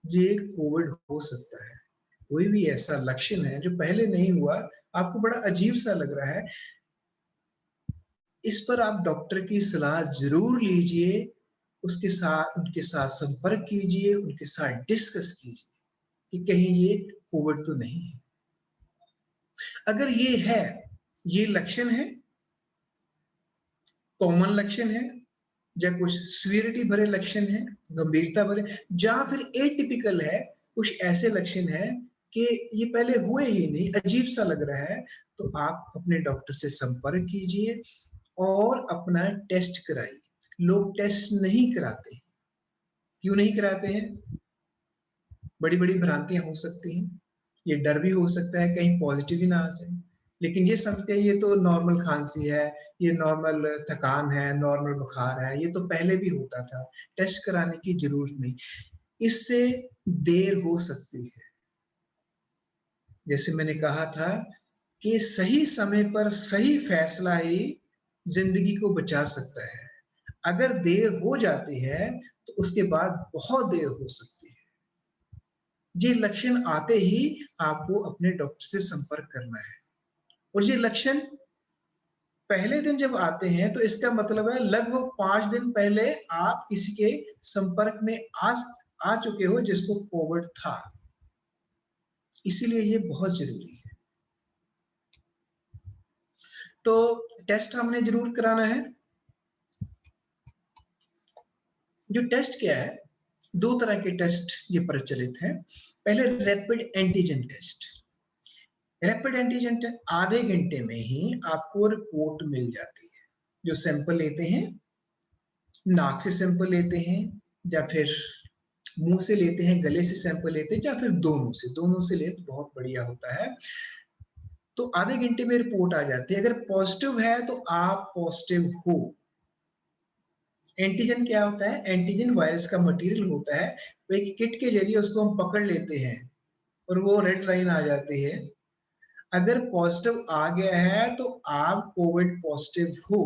[SPEAKER 1] ये कोविड हो सकता है। कोई भी ऐसा लक्षण है जो पहले नहीं हुआ, आपको बड़ा अजीब सा लग रहा है, इस पर आप डॉक्टर की सलाह जरूर लीजिए, उनके साथ संपर्क कीजिए, उनके साथ डिस्कस कीजिए कि कहीं ये कोविड तो नहीं है। अगर ये है, ये लक्षण है, कॉमन लक्षण है, या कुछ सीवियरिटी भरे लक्षण है, गंभीरता भरे, या फिर एटिपिकल है, कुछ ऐसे लक्षण है कि ये पहले हुए ही नहीं, अजीब सा लग रहा है, तो आप अपने डॉक्टर से संपर्क कीजिए और अपना टेस्ट कराइए। लोग टेस्ट नहीं कराते, क्यों नहीं कराते हैं? बड़ी बड़ी भ्रांतियां हो सकती हैं, ये डर भी हो सकता है कहीं पॉजिटिव ही ना आ जाए, लेकिन ये समझते हैं ये तो नॉर्मल खांसी है, ये नॉर्मल थकान है, नॉर्मल बुखार है, ये तो पहले भी होता था, टेस्ट कराने की जरूरत नहीं। इससे देर हो सकती है। जैसे मैंने कहा था कि सही समय पर सही फैसला ही जिंदगी को बचा सकता है। अगर देर हो जाती है तो उसके बाद बहुत देर हो सकती है। ये लक्षण आते ही आपको अपने डॉक्टर से संपर्क करना है। और ये लक्षण पहले दिन जब आते हैं तो इसका मतलब है लगभग 5 दिन पहले आप किसी के संपर्क में आ चुके हो जिसको कोविड था। इसीलिए ये बहुत जरूरी है। तो टेस्ट हमने जरूर कराना है। जो टेस्ट क्या है, 2 तरह के टेस्ट ये प्रचलित हैं। पहले rapid antigen test. Rapid antigen test आधे घंटे में ही आपको रिपोर्ट मिल जाती है। जो सैंपल लेते हैं, नाक से सैंपल लेते हैं या फिर मुंह से लेते हैं, गले से सैंपल लेते हैं या फिर दोनों से ले तो बहुत बढ़िया होता है। तो आधे घंटे में रिपोर्ट आ जाती है। अगर पॉजिटिव है तो आप पॉजिटिव हो। एंटीजन क्या होता है? एंटीजन वायरस का मटेरियल होता है, वो एक किट के जरिए उसको हम पकड़ लेते हैं और वो रेड लाइन आ जाती है। अगर पॉजिटिव आ गया है तो आप कोविड पॉजिटिव हो।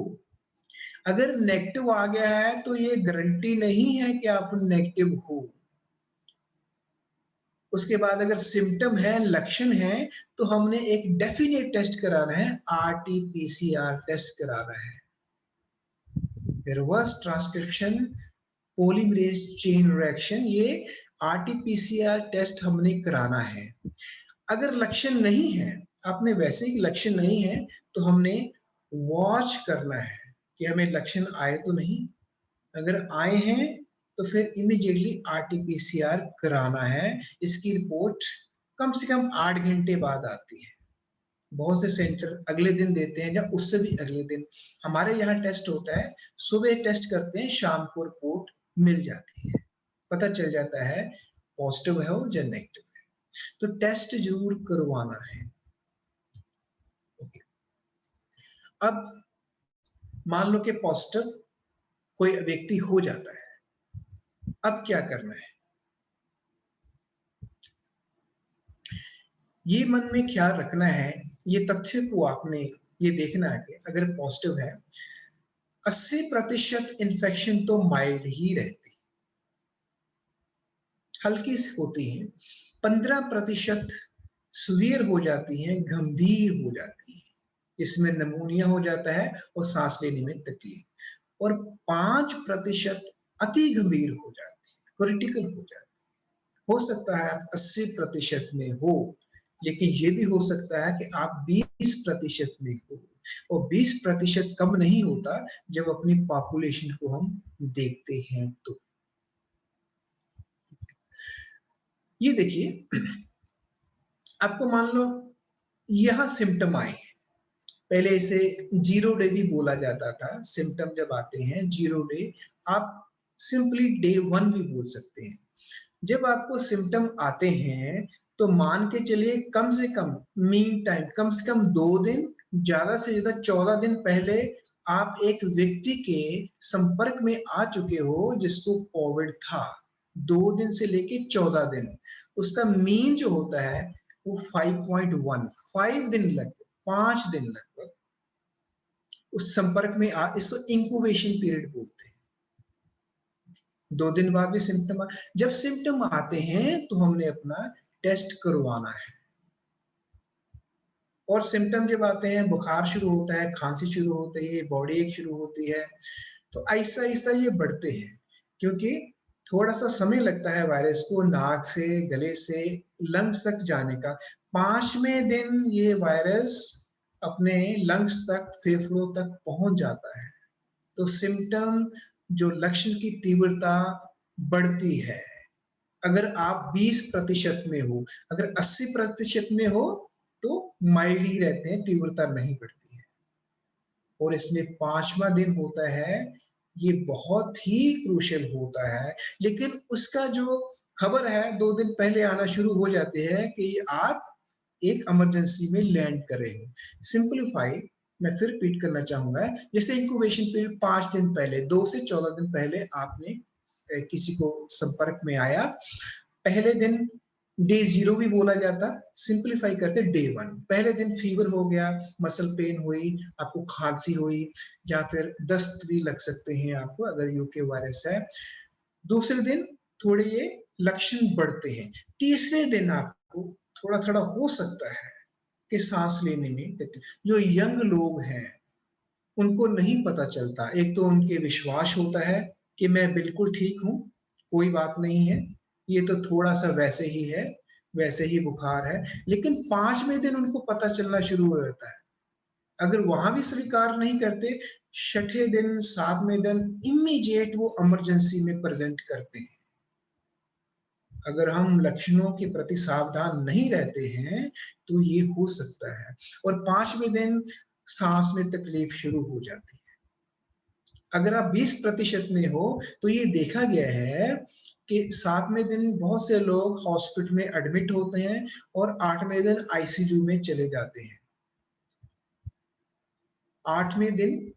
[SPEAKER 1] अगर नेगेटिव आ गया है तो ये गारंटी नहीं है कि आप नेगेटिव हो। उसके बाद अगर सिम्टम है, लक्षण है, तो हमने एक डेफिनेट टेस्ट कराना है, आरटी-पीसीआर टेस्ट कराना है। Reverse transcription polymerase chain reaction, ये आरटी-पीसीआर टेस्ट हमने कराना है। अगर लक्षण नहीं है, आपने वैसे ही लक्षण नहीं है, तो हमने वॉच करना है कि हमें लक्षण आए तो नहीं। अगर आए हैं तो फिर इमीडिएटली आरटी-पीसीआर कराना है। इसकी रिपोर्ट कम से कम 8 घंटे बाद आती है। बहुत से सेंटर अगले दिन देते हैं या उससे भी अगले दिन। हमारे यहाँ टेस्ट होता है, सुबह टेस्ट करते हैं, शाम को रिपोर्ट मिल जाती है, पता चल जाता है पॉजिटिव है या नेगेटिव है। तो टेस्ट जरूर करवाना है। अब मान लो कि पॉजिटिव कोई व्यक्ति हो जाता है, अब क्या करना है? ये मन में ख्याल रखना है, ये तथ्य को आपने ये देखना है कि अगर पॉजिटिव है, 80% इन्फेक्शन तो माइल्ड ही रहती, हल्की सी होती है। 15% सीवियर हो जाती हैं, गंभीर हो जाती हैं, इसमें निमोनिया हो जाता है और सांस लेने में तकलीफ। और 5% अति गंभीर हो जाती है, क्रिटिकल हो जाती है। हो सकता है आप 80% में हो, लेकिन ये भी हो सकता है कि आप 20% में हो। और 20% कम नहीं होता जब अपनी पॉपुलेशन को हम देखते हैं तो। ये देखिए, आपको मान लो यह सिम्टम आए हैं, पहले इसे 0 डे भी बोला जाता था। सिम्टम जब आते हैं 0 डे, आप सिंपली डे 1 भी बोल सकते हैं। जब आपको सिम्टम आते हैं तो मान के चलिए कम से कम मीन टाइम कम से कम 2 दिन, ज्यादा से ज्यादा 14 दिन पहले आप एक व्यक्ति के संपर्क में आ चुके हो जिसको कोविड था। 2 दिन से लेके 14 दिन, उसका मीन जो होता है वो 5.1, 5 दिन लगभग, 5 दिन लगभग उस संपर्क में इसको इंक्यूबेशन पीरियड बोलते हैं। 2 दिन बाद भी सिम्टम, जब सिम्टम आते हैं तो हमने अपना टेस्ट करवाना है। और सिम्टम जब आते हैं, बुखार शुरू होता है, खांसी शुरू होती है, बॉडी एक शुरू होती है, तो ऐसा ऐसा ये बढ़ते हैं, क्योंकि थोड़ा सा समय लगता है वायरस को नाक से, गले से लंग्स तक जाने का। 5वें दिन ये वायरस अपने लंग्स तक, फेफड़ों तक पहुंच जाता है, तो सिम्टम जो लक्षण की तीव्रता बढ़ती है। अगर आप 20% में हो, अगर 80% में हो तो माइल्ड ही रहते हैं, तीव्रता नहीं बढ़ती है। और इसमें 5वां दिन होता है, ये बहुत ही क्रूशियल होता है, लेकिन उसका जो खबर है 2 दिन पहले आना शुरू हो जाती है कि आप एक इमरजेंसी में लैंड कर रहे हो। सिंपलीफाई मैं फिर रिपीट करना चाहूंगा, जैसे इंक्यूबेशन पीरियड 5 दिन पहले, 2 से 14 दिन पहले आपने किसी को संपर्क में आया, पहले दिन डे 0 भी बोला जाता, सिंपलीफाई करते डे 1। पहले दिन फीवर हो गया, मसल पेन हुई, आपको खांसी हुई, या फिर दस्त भी लग सकते हैं आपको अगर यूके वायरस है। दूसरे दिन थोड़े ये लक्षण बढ़ते हैं। तीसरे दिन आपको थोड़ा थोड़ा हो सकता है कि सांस लेने में तकलीफ। जो यंग लोग हैं उनको नहीं पता चलता, एक तो उनके विश्वास होता है कि मैं बिल्कुल ठीक हूं, कोई बात नहीं है, ये तो थोड़ा सा वैसे ही है, वैसे ही बुखार है, लेकिन 5वें दिन उनको पता चलना शुरू हो जाता है। अगर वहां भी स्वीकार नहीं करते, 6ठे दिन, 7वें दिन इमीडिएट वो इमरजेंसी में प्रेजेंट करते हैं। अगर हम लक्षणों के प्रति सावधान नहीं रहते हैं तो ये हो सकता है। और 5वें दिन सांस में तकलीफ शुरू हो जाती है। अगर आप 20% में हो तो ये देखा गया है कि 7वें दिन बहुत से लोग हॉस्पिटल में एडमिट होते हैं और 8वें दिन आईसीयू में चले जाते हैं। 8वें दिन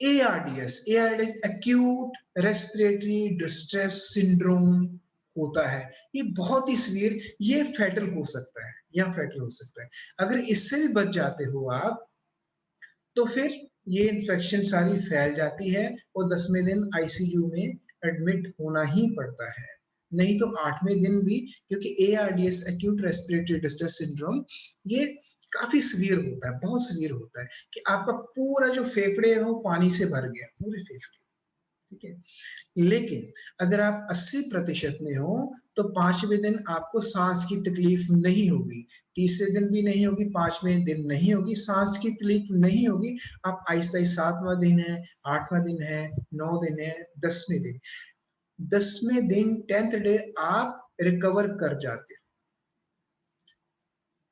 [SPEAKER 1] ARDS acute respiratory distress syndrome होता है। ये बहुत ही सीवियर, ये फैटल हो सकता है, या फैटल हो सकता है। अगर इससे भी बच जाते हो आप तो फिर ये इन्फेक्शन सारी फैल जाती है और 10वें दिन आईसीयू में एडमिट होना ही पड़ता है। नहीं तो 8वें दिन भी, क्योंकि ARDS acute respiratory distress syndrome ये काफी सीवियर होता है, बहुत सीवियर होता है कि आपका पूरा जो फेफड़े है वो पानी से भर गया, पूरे फेफड़े, ठीक है। लेकिन अगर आप 80% में हो तो 5वें दिन आपको सांस की तकलीफ नहीं होगी, तीसरे दिन भी नहीं होगी, 5वें दिन नहीं होगी, सांस की तकलीफ नहीं होगी। आप आहिस्ता 7वां दिन है, 8वां दिन है, 9 दिन है, 10वें दिन, 10वें दिन 10th डे आप रिकवर कर जाते हो।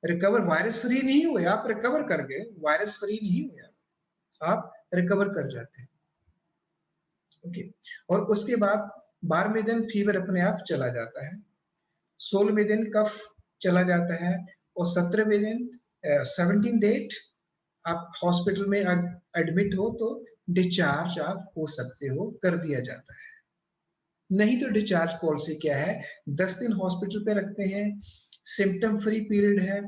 [SPEAKER 1] रिकवर, वायरस फ्री नहीं हुए आप, रिकवर कर गए, वायरस फ्री नहीं हुए आप रिकवर कर जाते हैं। ओके। और उसके बाद 12वें दिन फीवर अपने आप चला जाता है, 16वें दिन कफ चला जाता है, और 17वें दिन 17 डेट आप हॉस्पिटल में एडमिट हो तो डिस्चार्ज आप हो सकते हो, कर दिया जाता है। नहीं तो डिस्चार्ज पॉलिसी क्या है, 10 दिन हॉस्पिटल पे रखते हैं, सिम्टम फ्री पीरियड है,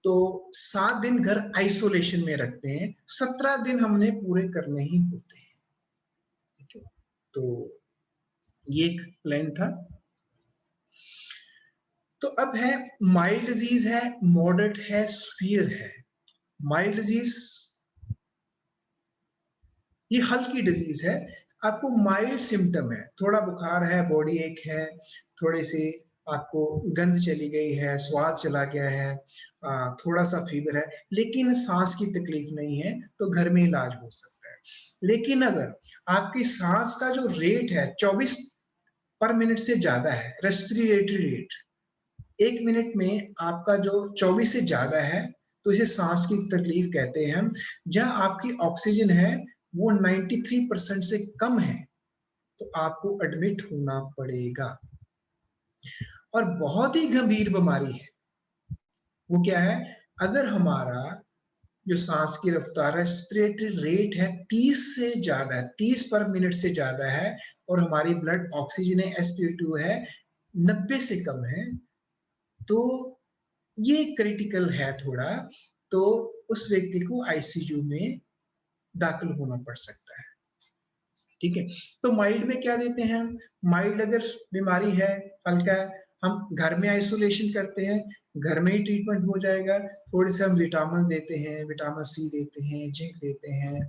[SPEAKER 1] तो 7 दिन घर आइसोलेशन में रखते हैं, 17 दिन हमने पूरे करने ही होते हैं। ठीक है, तो ये एक प्लान था। तो अब है माइल्ड डिजीज है, मॉडरेट है, सीवियर है। माइल्ड डिजीज ये हल्की डिजीज है, आपको माइल्ड सिम्टम है, थोड़ा बुखार है, बॉडी एक है, थोड़ी सी आपको गंध चली गई है, स्वाद चला गया है, थोड़ा सा फीवर है, लेकिन सांस की तकलीफ नहीं है तो घर में इलाज हो सकता है। लेकिन अगर आपकी सांस का जो रेट है 24 पर मिनट से ज्यादा है, रेस्पिरेटरी रेट 1 मिनट में आपका जो 24 से ज्यादा है, तो इसे सांस की तकलीफ कहते हैं हम। जहां आपकी ऑक्सीजन है वो 93% से कम है, तो आपको एडमिट होना पड़ेगा। और बहुत ही गंभीर बीमारी है, वो क्या है? अगर हमारा जो सांस की रफ्तार रेस्पिरेटरी रेट है 30 से ज्यादा है, 30 पर मिनट से ज्यादा है, और हमारी ब्लड ऑक्सीजन है SpO2 है 90 से कम है, तो ये क्रिटिकल है थोड़ा, तो उस व्यक्ति को आईसीयू में दाखिल होना पड़ सकता है। ठीक है, तो माइल्ड में क्या देते हैं हम? माइल्ड अगर बीमारी है, हल्का है, हम घर में आइसोलेशन करते हैं, घर में ही ट्रीटमेंट हो जाएगा। थोड़े से हम विटामिन देते हैं, विटामिन सी देते हैं, जिंक देते हैं,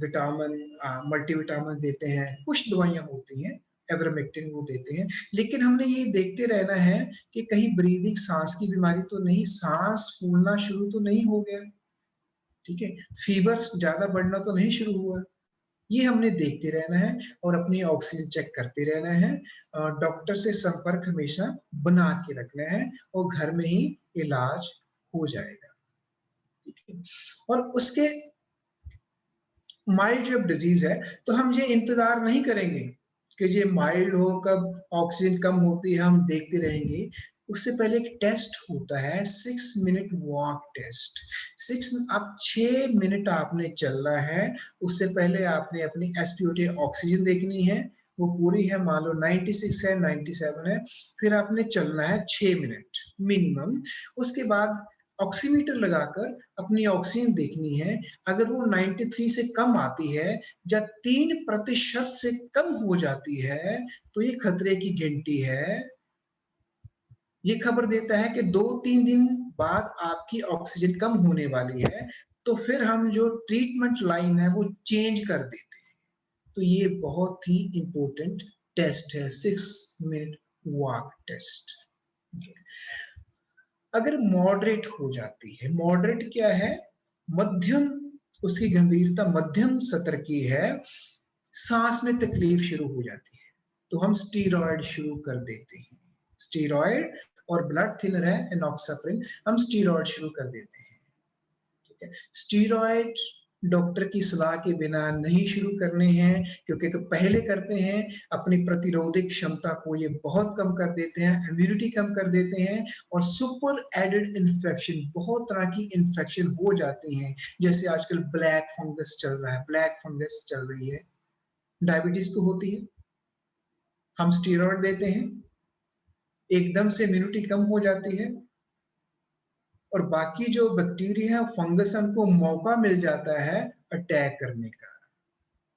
[SPEAKER 1] विटामिन मल्टीविटामिन देते हैं, कुछ दवाइयां होती हैं, एवरमेक्टिन वो देते हैं। लेकिन हमने ये देखते रहना है कि कहीं ब्रीदिंग सांस की बीमारी तो नहीं, सांस फूलना शुरू तो नहीं हो गया, ठीक है, फीवर ज्यादा बढ़ना तो नहीं शुरू हुआ। ये हमने देखते रहना है और अपनी ऑक्सीजन चेक करते रहना है। डॉक्टर से संपर्क हमेशा बना के रखना है और घर में ही इलाज हो जाएगा। ठीक है, और उसके माइल्ड जब डिजीज है तो हम ये इंतजार नहीं करेंगे कि ये माइल्ड हो, कब ऑक्सीजन कम होती है हम देखते रहेंगे। उससे पहले एक टेस्ट होता है 6 मिनट वॉक टेस्ट। 6 मिनट आपने चलना है, उससे पहले आपने अपनी SpO2 ऑक्सीजन देखनी है, वो पूरी है, मान लो 96 है, 97 है, फिर आपने चलना है 6 मिनट मिनिमम। उसके बाद ऑक्सीमीटर लगाकर अपनी ऑक्सीजन देखनी है। अगर वो 93 से कम आती है या 3% से कम हो जाती है, तो ये खतरे की घंटी है। ये खबर देता है कि 2-3 दिन बाद आपकी ऑक्सीजन कम होने वाली है, तो फिर हम जो ट्रीटमेंट लाइन है वो चेंज कर देते हैं। तो ये बहुत ही इंपॉर्टेंट टेस्ट है, 6 मिनट वॉक टेस्ट। अगर मॉडरेट हो जाती है, मॉडरेट क्या है? मध्यम, उसकी गंभीरता मध्यम स्तर की है, सांस में तकलीफ शुरू हो जाती है, तो हम स्टीरॉयड शुरू कर देते हैं। स्टीरॉयड और ब्लड थिनर है एनॉक्साप्रिन, हम स्टीरॉयड शुरू कर देते हैं। ठीक है, स्टीरॉयड डॉक्टर की सलाह के बिना नहीं शुरू करने हैं, क्योंकि पहले करते हैं अपनी प्रतिरोधक क्षमता को ये बहुत कम कर देते हैं, इम्यूनिटी कम कर देते हैं, और सुपर एडेड इन्फेक्शन, बहुत तरह की इन्फेक्शन हो जाती हैं। जैसे आजकल ब्लैक फंगस चल रहा है, ब्लैक फंगस चल रही है, डायबिटीज को होती है, हम स्टीरॉयड देते हैं, एकदम से इम्यूनिटी कम हो जाती है, और बाकी जो बैक्टीरिया है, फंगस, हमको मौका मिल जाता है अटैक करने का।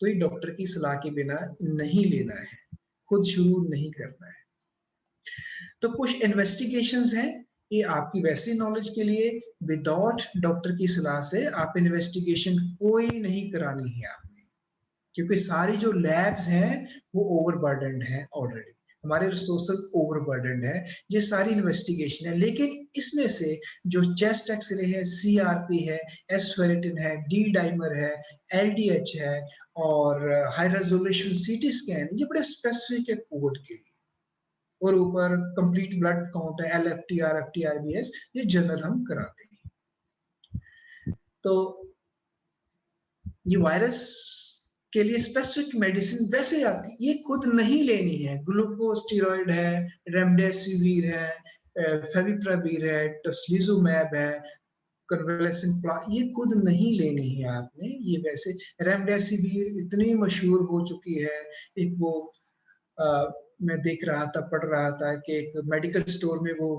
[SPEAKER 1] तो ये डॉक्टर की सलाह के बिना नहीं लेना है, खुद शुरू नहीं करना है। तो कुछ इन्वेस्टिगेशंस हैं, ये आपकी वैसे नॉलेज के लिए, विदाउट डॉक्टर की सलाह से आप इन्वेस्टिगेशन कोई नहीं करानी है आपने, क्योंकि सारी जो लैब्स हैं वो ओवरबर्डन्ड है ऑलरेडी, हमारे रिसोर्सेज ओवरबर्डन्ड है, ये सारी इन्वेस्टिगेशन है। लेकिन इसमें से जो चेस्ट एक्सरे है, CRP है, एस्फेरिटिन है, डी डाइमर है, LDH है, और हाई रेजोल्यूशन CT स्कैन, ये बड़े स्पेसिफिक है कोड के लिए। और ऊपर कंप्लीट ब्लड काउंट है, LFT, RFT, RBS, ये जनरल हम कराते हैं। तो ये वायरस के लिए स्पेसिफिक मेडिसिन वैसे आपकी ये खुद नहीं लेनी है। ग्लूकोस्टेरॉइड है, रेमडेसिविर है, फेविपिराविर है, टोस्लिजुमैब है, कन्वालेसेंट ये खुद नहीं लेनी है आपने। ये वैसे रेमडेसिविर इतनी मशहूर हो चुकी है, एक वो मैं देख रहा था, पढ़ रहा था कि एक मेडिकल स्टोर में वो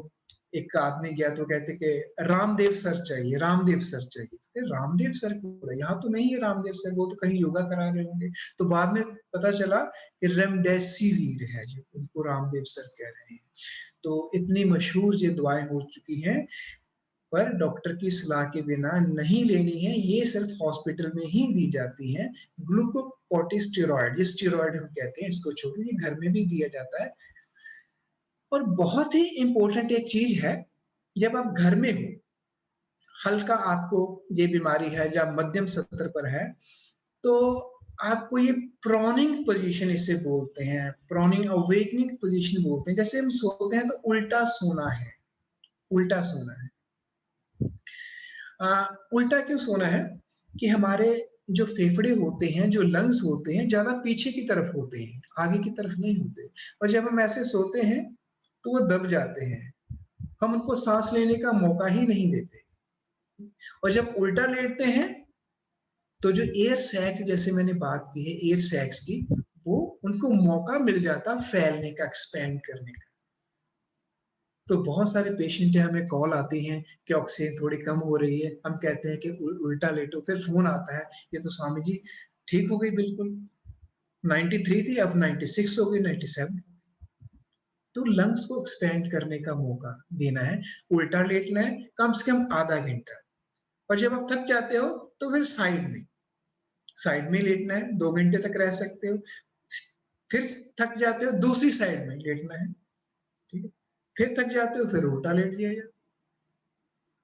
[SPEAKER 1] एक आदमी गया तो कहते कि रामदेव सर चाहिए, रामदेव सर चाहिए। रामदेव सर को यहाँ तो नहीं है रामदेव सर, वो तो कहीं योगा करा रहे होंगे। तो बाद में पता चला कि रेमडेसिविर है जो उनको रामदेव सर कह रहे हैं। तो इतनी मशहूर ये दवाएं हो चुकी हैं, पर डॉक्टर की सलाह के बिना नहीं लेनी है। ये सिर्फ हॉस्पिटल में ही दी जाती है। ग्लूकोकॉर्टिकोस्टेरॉइड, ये स्टेरॉइड हम कहते हैं इसको, छोड़िए, ये घर में भी दिया जाता है। और बहुत ही इंपॉर्टेंट एक चीज है, जब आप घर में हो, हल्का आपको ये बीमारी है या मध्यम स्तर पर है, तो आपको ये प्रॉनिंग पोजीशन इसे बोलते हैं, प्रॉनिंग अवेकनिंग पोजीशन बोलते हैं। जैसे हम सोते हैं तो उल्टा सोना है, उल्टा सोना है। उल्टा क्यों सोना है कि हमारे जो फेफड़े होते हैं, जो लंग्स होते हैं, ज्यादा पीछे की तरफ होते हैं, आगे की तरफ नहीं होते। और जब हम ऐसे सोते हैं तो वो दब जाते हैं, हम उनको सांस लेने का मौका ही नहीं देते। और जब उल्टा लेटते हैं तो जो एयर सैक, जैसे मैंने बात की है एयर सैक्स की, वो उनको मौका मिल जाता फैलने का, एक्सपैंड करने का। तो बहुत सारे पेशेंट हैं, हमें कॉल आती हैं कि ऑक्सीजन थोड़ी कम हो रही है, हम कहते हैं कि उल्टा लेटो, फिर फोन आता है ये तो स्वामी जी ठीक हो गई बिल्कुल, 93 थी अब 96 हो गई, 97। तो लंग्स को एक्सपेंड करने का मौका देना है, उल्टा लेटना है कम से कम आधा घंटा। और जब आप थक जाते हो तो फिर साइड में लेटना है, 2 घंटे तक रह सकते हो। फिर थक जाते हो, दूसरी साइड में लेटना है, ठीक है। फिर थक जाते हो, फिर उल्टा लेट जाइए।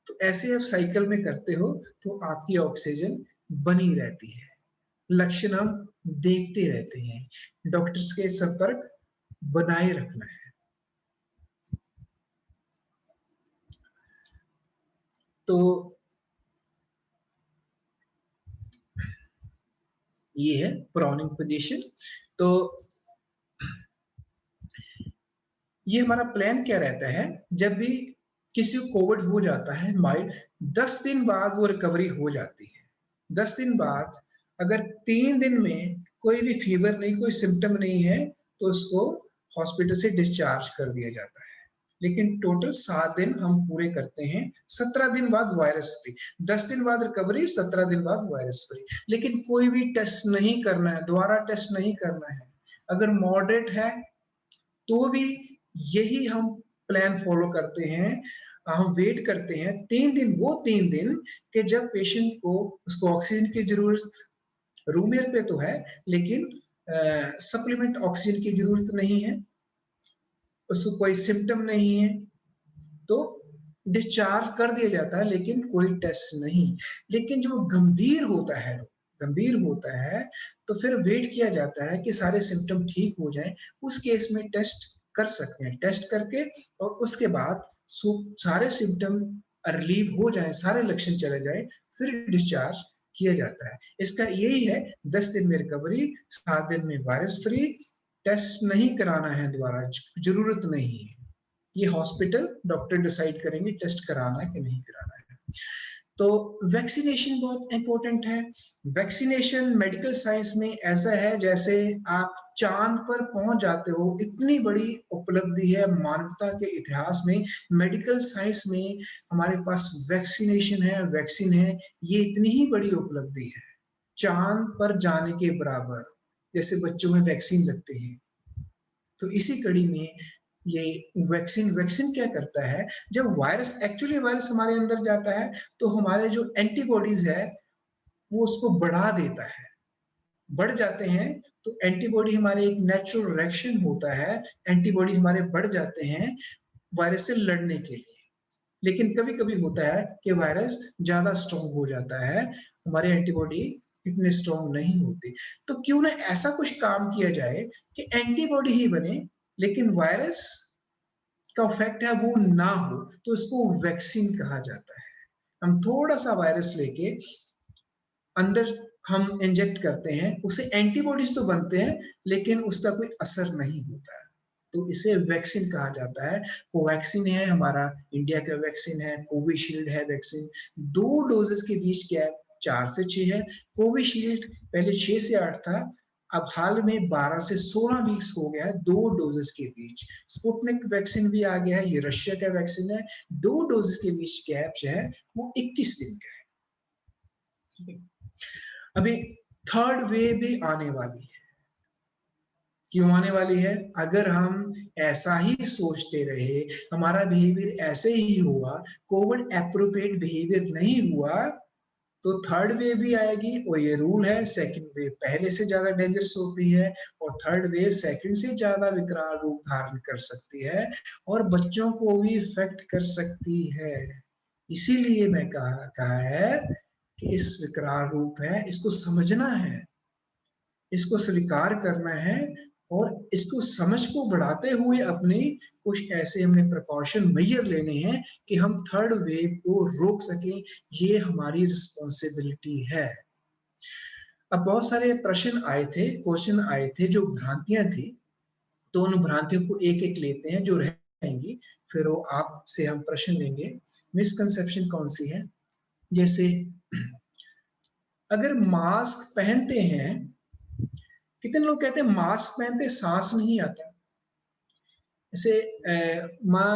[SPEAKER 1] तो ऐसे आप साइकिल में करते हो तो आपकी ऑक्सीजन बनी रहती है। लक्षण हम देखते रहते हैं, डॉक्टर्स के संपर्क बनाए रखना है। तो ये है प्रॉनिंग पोजीशन। तो ये हमारा प्लान क्या रहता है, जब भी किसी को कोविड हो जाता है माइल्ड, 10 दिन बाद वो रिकवरी हो जाती है। 10 दिन बाद अगर 3 दिन में कोई भी फीवर नहीं, कोई सिम्टम नहीं है, तो उसको हॉस्पिटल से डिस्चार्ज कर दिया जाता है। लेकिन टोटल 7 दिन हम पूरे करते हैं, 17 दिन बाद वायरस फ्री, 10 दिन बाद रिकवरी, 17 दिन बाद वायरस फ्री। लेकिन कोई भी टेस्ट नहीं करना है, दोबारा टेस्ट नहीं करना है। अगर मॉडरेट है तो भी यही हम प्लान फॉलो करते हैं। हम वेट करते हैं 3 दिन, वो 3 दिन कि जब पेशेंट को, उसको ऑक्सीजन की जरूरत, रूम एयर पे तो है लेकिन सप्लीमेंट ऑक्सीजन की जरूरत नहीं है, उसको कोई सिम्टम नहीं है, तो डिस्चार्ज कर दिया जाता है, लेकिन कोई टेस्ट नहीं। लेकिन जो गंभीर होता है, गंभीर होता है तो फिर वेट किया जाता है कि सारे सिम्टम ठीक हो जाएं। उस केस में टेस्ट कर सकते हैं, टेस्ट करके और उसके बाद सारे सिम्टम रिलीव हो जाएं, सारे लक्षण चले जाएं, फिर डिस्चार्ज किया जाता है। इसका यही है, 10 दिन में रिकवरी, 7 दिन में वायरस फ्री, टेस्ट नहीं कराना है दोबारा, जरूरत नहीं है। ये हॉस्पिटल डॉक्टर डिसाइड करेंगे टेस्ट कराना है कि नहीं कराना है। तो वैक्सीनेशन बहुत इंपॉर्टेंट है। वैक्सीनेशन मेडिकल साइंस में ऐसा है जैसे आप चांद पर पहुंच जाते हो, इतनी बड़ी उपलब्धि है मानवता के इतिहास में। मेडिकल साइंस में हमारे पास वैक्सीनेशन है, वैक्सीन है, ये इतनी ही बड़ी उपलब्धि है, चांद पर जाने के बराबर। जैसे बच्चों में वैक्सीन लगते हैं, तो इसी कड़ी में ये वैक्सीन क्या करता है, जब वायरस, एक्चुअली वायरस हमारे अंदर जाता है तो हमारे जो एंटीबॉडीज है वो उसको बढ़ा देता है, बढ़ जाते हैं। तो एंटीबॉडी हमारे एक नेचुरल रिएक्शन होता है, एंटीबॉडी हमारे बढ़ जाते हैं वायरस से लड़ने के लिए। लेकिन कभी कभी होता है कि वायरस ज्यादा स्ट्रॉन्ग हो जाता है, हमारे एंटीबॉडी इतने स्ट्रॉन्ग नहीं होते। तो क्यों ना ऐसा कुछ काम किया जाए कि एंटीबॉडी ही बने लेकिन वायरस का इफेक्ट है वो ना हो, तो इसको वैक्सीन कहा जाता है। हम थोड़ा सा वायरस लेके अंदर हम इंजेक्ट करते हैं, उससे एंटीबॉडीज तो बनते हैं लेकिन उसका कोई असर नहीं होता है, तो इसे वैक्सीन कहा जाता है। कोवैक्सीन है हमारा, इंडिया का वैक्सीन है, कोविशील्ड है वैक्सीन। 2 डोजेस के बीच गैप 4 से 6 है। कोविशील्ड पहले 6 से 8 था, अब हाल में 12 से 16 वीक्स हो गया है 2 डोजेस के बीच। स्पुतनिक वैक्सीन भी आ गया है, ये रशिया का वैक्सीन है। 2 डोजेस के बीच गैप जो है वो 21 दिन का है। अभी थर्ड वेव भी आने वाली है। क्यों आने वाली है? अगर हम ऐसा ही सोचते रहे, हमारा बिहेवियर ऐसे ही हुआ, कोविड एप्रोप्रिएट बिहेवियर नहीं हुआ, तो थर्ड वेव भी आएगी। और ये रूल है, सेकंड वेव पहले से ज्यादा डेंजरस होती है और थर्ड वेव सेकंड से ज्यादा विकराल रूप धारण कर सकती है और बच्चों को भी इफेक्ट कर सकती है। इसीलिए मैं कहा है कि इस विकराल रूप है, इसको समझना है। इसको स्वीकार करना है और इसको समझ को बढ़ाते हुए अपने कुछ ऐसे हमने प्रिकॉशन मेजर लेने हैं कि हम थर्ड वेव को रोक सकें। ये हमारी रिस्पॉन्सिबिलिटी है। अब बहुत सारे प्रश्न आए थे, क्वेश्चन आए थे, जो भ्रांतियां थी, तो उन भ्रांतियों को एक एक लेते हैं जो रहेंगी, फिर वो आपसे हम प्रश्न लेंगे। मिसकंसेप्शन कौन सी है? जैसे अगर मास्क पहनते हैं, कितने लोग कहते हैं मास्क पहनते सांस नहीं आता। जैसे माँ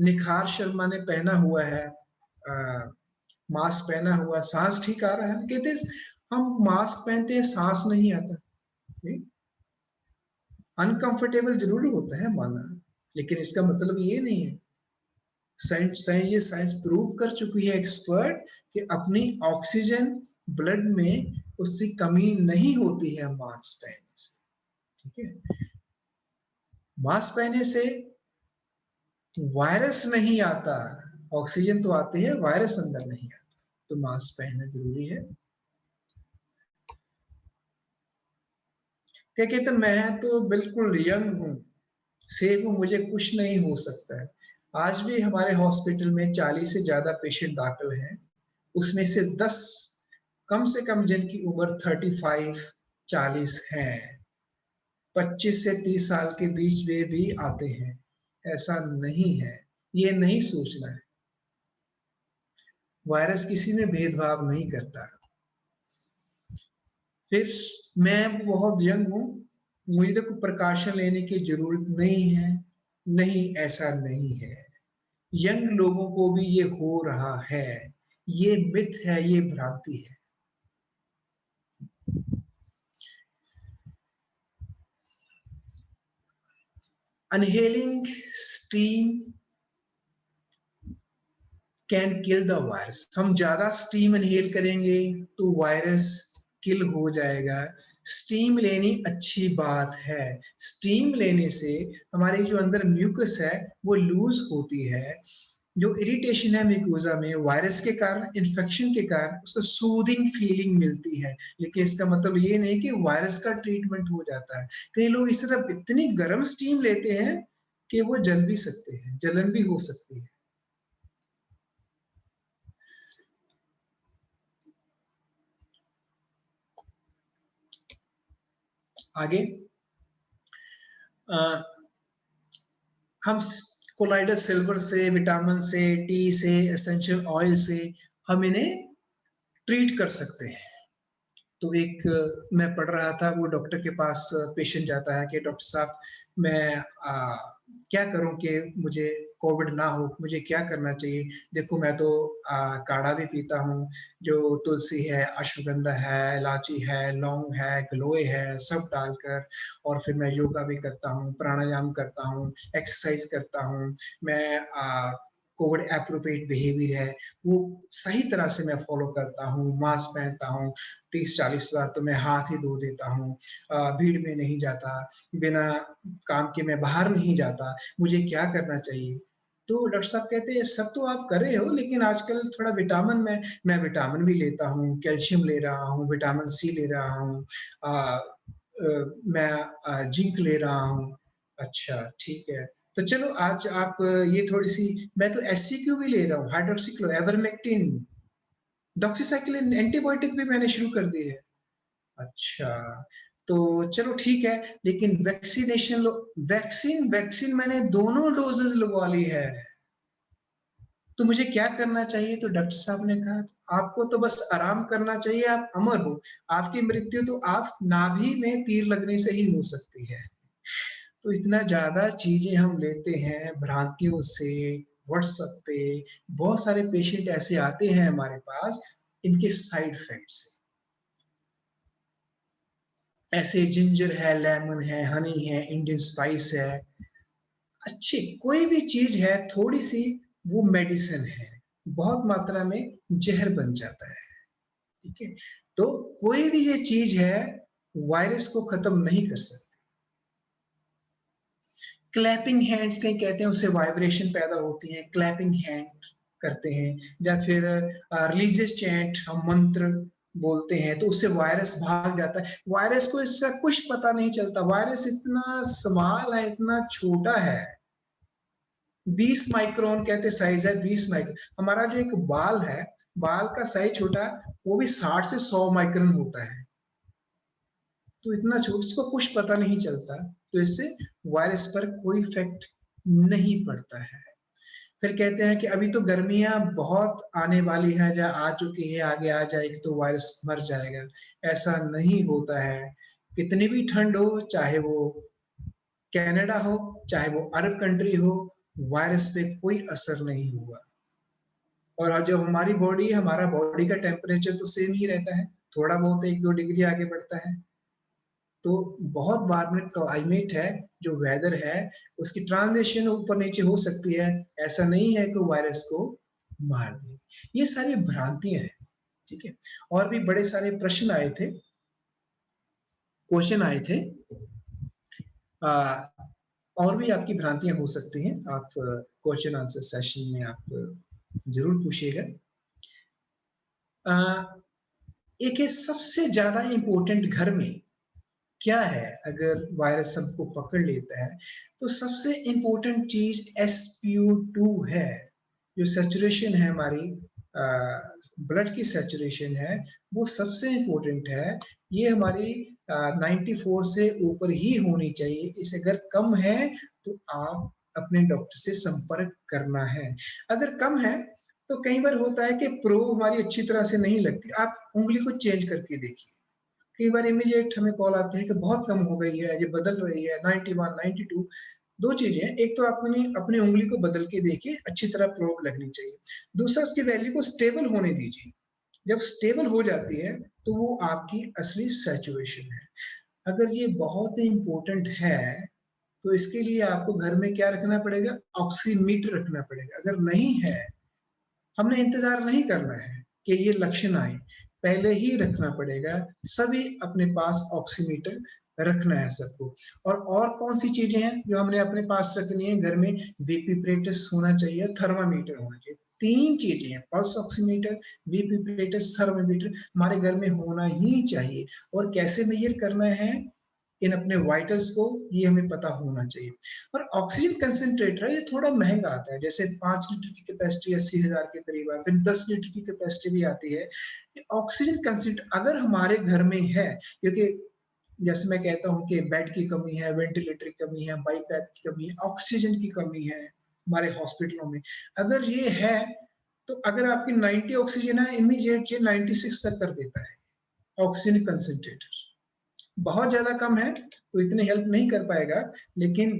[SPEAKER 1] निखार शर्मा ने पहना हुआ है मास्क पहना हुआ, सांस ठीक आ रहा है, कहते हम मास्क पहनते हैं सांस नहीं आता। अनकंफर्टेबल जरूर होता है माना, लेकिन इसका मतलब ये नहीं है। साइंस प्रूव कर चुकी है, एक्सपर्ट, कि अपनी ऑक्सीजन ब्लड में उसकी कमी नहीं होती है मास्क पहनने से। ठीक है, मास्क पहनने से वायरस नहीं आता, ऑक्सीजन तो आती है, वायरस अंदर नहीं आता, तो मास्क पहनना जरूरी है। क्या कहते मैं तो बिल्कुल यंग हूँ, सेफ हूँ, मुझे कुछ नहीं हो सकता है। आज भी हमारे हॉस्पिटल में 40 से ज्यादा पेशेंट दाखिल हैं, उसमें से 10 कम से कम जिनकी उम्र 35-40 है, 25 से 30 साल के बीच वे भी आते हैं। ऐसा नहीं है, ये नहीं सोचना है। वायरस किसी में भेदभाव नहीं करता। फिर मैं बहुत यंग हूं, मुझे तो प्रिकॉशन लेने की जरूरत नहीं है। नहीं, ऐसा नहीं है। यंग लोगों को भी ये हो रहा है, ये मिथ है, ये भ्रांति है। Inhaling steam can kill the virus. हम ज्यादा स्टीम इनहेल करेंगे तो वायरस किल हो जाएगा। स्टीम लेनी अच्छी बात है। स्टीम लेने से हमारे जो अंदर म्यूकस है वो लूज होती है। जो इरिटेशन है म्यूकोजा में वायरस के कारण, इन्फेक्शन के कारण, उसको सूदिंग फीलिंग मिलती है। लेकिन इसका मतलब ये नहीं कि वायरस का ट्रीटमेंट हो जाता है। कई लोग इस तरह इतनी गर्म स्टीम लेते हैं कि वो जल भी सकते हैं, जलन भी हो सकती है। आगे हम कोलाइडल सिल्वर से, विटामिन से, टी से, एसेंशियल ऑयल से हम इन्हें ट्रीट कर सकते हैं। तो एक मैं पढ़ रहा था, वो डॉक्टर के पास पेशेंट जाता है कि डॉक्टर साहब मैं क्या करूं कि मुझे कोविड ना हो, मुझे क्या करना चाहिए? देखो मैं तो काढ़ा भी पीता हूँ, जो तुलसी है, अश्वगंधा है, इलायची है, लौंग है, गलोए है, सब डालकर, और फिर मैं योगा भी करता हूँ, प्राणायाम करता हूँ, एक्सरसाइज करता हूँ। मैं कोविड एप्रोप्रिएट बिहेवियर है वो सही तरह से मैं फॉलो करता हूँ, मास्क पहनता हूँ, 30-40 बार तो मैं हाथ ही धो देता हूँ, भीड़ में नहीं जाता, बिना काम के मैं बाहर नहीं जाता, मुझे क्या करना चाहिए? तो डॉक्टर साहब कहते हैं सब तो आप कर रहे हो, लेकिन आजकल थोड़ा विटामिन में, मैं विटामिन भी लेता हूँ, कैल्शियम ले रहा हूँ, विटामिन सी ले रहा हूँ, मैं जिंक ले रहा हूँ। अच्छा ठीक है, तो चलो आज आप ये थोड़ी सी, मैं तो एससीक्यू भी ले रहा हूँ, हाइड्रोक्सीक्लो, एवरमेक्टिन, डॉक्सीसाइक्लिन, एंटीबायोटिक भी मैंने शुरू कर दी है। अच्छा, तो चलो ठीक है, लेकिन वैक्सीनेशन लो, वैक्सीन वैक्सीन मैंने दोनों डोजेज लगवा ली है, तो मुझे क्या करना चाहिए? तो डॉक्टर साहब ने कहा आपको तो बस आराम करना चाहिए, आप अमर हो, आपकी मृत्यु तो आप नाभि में तीर लगने से ही हो सकती है। तो इतना ज्यादा चीजें हम लेते हैं भ्रांतियों से। व्हाट्सएप पे बहुत सारे पेशेंट ऐसे आते हैं हमारे पास, इनके साइड इफेक्ट से, ऐसे जिंजर है, लेमन है, हनी है, इंडियन स्पाइस है, अच्छी कोई भी चीज है थोड़ी सी, वो मेडिसिन है, बहुत मात्रा में जहर बन जाता है। ठीक है, तो कोई भी ये चीज है वायरस को खत्म नहीं कर सकती। क्लैपिंग हैंड्स कहीं कहते हैं, उससे वाइब्रेशन पैदा होती है, क्लैपिंग हैंड करते हैं, या फिर रिलीजियस चैंट, हम मंत्र बोलते हैं तो उससे वायरस भाग जाता है। वायरस को इसका कुछ पता नहीं चलता, वायरस इतना स्मॉल है, इतना छोटा है, 20 माइक्रोन कहते साइज है, 20 माइक्रोन। हमारा जो एक बाल है, बाल का साइज छोटा, वो भी 60 से 100 माइक्रोन होता है। तो इतना छोटा, इसको कुछ पता नहीं चलता, तो इससे वायरस पर कोई इफेक्ट नहीं पड़ता है। फिर कहते हैं कि अभी तो गर्मियां बहुत आने वाली है, या आ चुकी है, आगे आ जाएगी तो वायरस मर जाएगा। ऐसा नहीं होता है। कितनी भी ठंड हो, चाहे वो कनाडा हो, चाहे वो अरब कंट्री हो, वायरस पे कोई असर नहीं हुआ। और जब हमारी बॉडी, हमारा बॉडी का टेम्परेचर तो सेम ही रहता है, थोड़ा बहुत 1-2 डिग्री आगे बढ़ता है। तो बहुत बार में क्लाइमेट है, जो वेदर है, उसकी ट्रांजिशन ऊपर नीचे हो सकती है। ऐसा नहीं है कि वायरस को मार दे। ये सारी भ्रांतियां हैं, ठीक है। और भी बड़े सारे प्रश्न आए थे, क्वेश्चन आए थे। और भी आपकी भ्रांतियां हो सकती हैं, आप क्वेश्चन आंसर सेशन में आप जरूर पूछिएगा। एक सबसे ज्यादा इंपॉर्टेंट घर में क्या है, अगर वायरस सबको पकड़ लेता है तो सबसे इंपॉर्टेंट चीज SpO2 है। जो सैचुरेशन है हमारी, ब्लड की सैचुरेशन है, वो सबसे इंपॉर्टेंट है। ये हमारी 94 से ऊपर ही होनी चाहिए। इसे अगर कम है तो आप अपने डॉक्टर से संपर्क करना है। अगर कम है तो कई बार होता है कि प्रोब हमारी अच्छी तरह से नहीं लगती, आप उंगली को चेंज करके देखिए। कई बार इमीडिएट हमें कॉल आते हैं कि बहुत कम हो गई है, ये बदल रही है 91, 92। दो चीजें हैं, एक तो आपने अपनी उंगली को बदल के देखिए, अच्छी तरह प्रोब लगनी चाहिए। दूसरा, उसकी वैल्यू को स्टेबल होने दीजिए। जब स्टेबल हो जाती है तो वो आपकी असली सैचुरेशन है। अगर ये बहुत इंपॉर्टेंट है तो इसके लिए आपको घर में क्या रखना पड़ेगा, ऑक्सीमीटर रखना पड़ेगा। अगर नहीं है, हमने इंतजार नहीं करना है कि ये लक्षण आए, पहले ही रखना पड़ेगा। सभी अपने पास ऑक्सीमीटर रखना है सबको। और कौन सी चीजें हैं जो हमने अपने पास रखनी है घर में? बीपीप्रेटिस होना चाहिए, थर्मामीटर होना चाहिए। 3 चीजें हैं, पल्स ऑक्सीमीटर, बीपीप्रेटिस, थर्मामीटर हमारे घर में होना ही चाहिए। और कैसे मेजर करना है इन अपने वाइटल्स को, ये हमें पता होना चाहिए। और ऑक्सीजन कंसेंट्रेटर है, ये थोड़ा महंगा आता है, जैसे 5 लीटर की कैपेसिटी 80,000 के करीब आती है, 10 लीटर की कैपेसिटी भी आती है। ऑक्सीजन कंसेंट्रेटर अगर हमारे घर में है, क्योंकि जैसे मैं कहता हूँ कि बेड की कमी है, वेंटिलेटर की कमी है, बाईपैप की कमी है, ऑक्सीजन की कमी है हमारे हॉस्पिटलों में, अगर ये है तो अगर आपकी 90 ऑक्सीजन है, इमीडिएट ये 96 तक कर देता है ऑक्सीजन कंसेंट्रेटर। बहुत ज्यादा कम है तो इतनी हेल्प नहीं कर पाएगा, लेकिन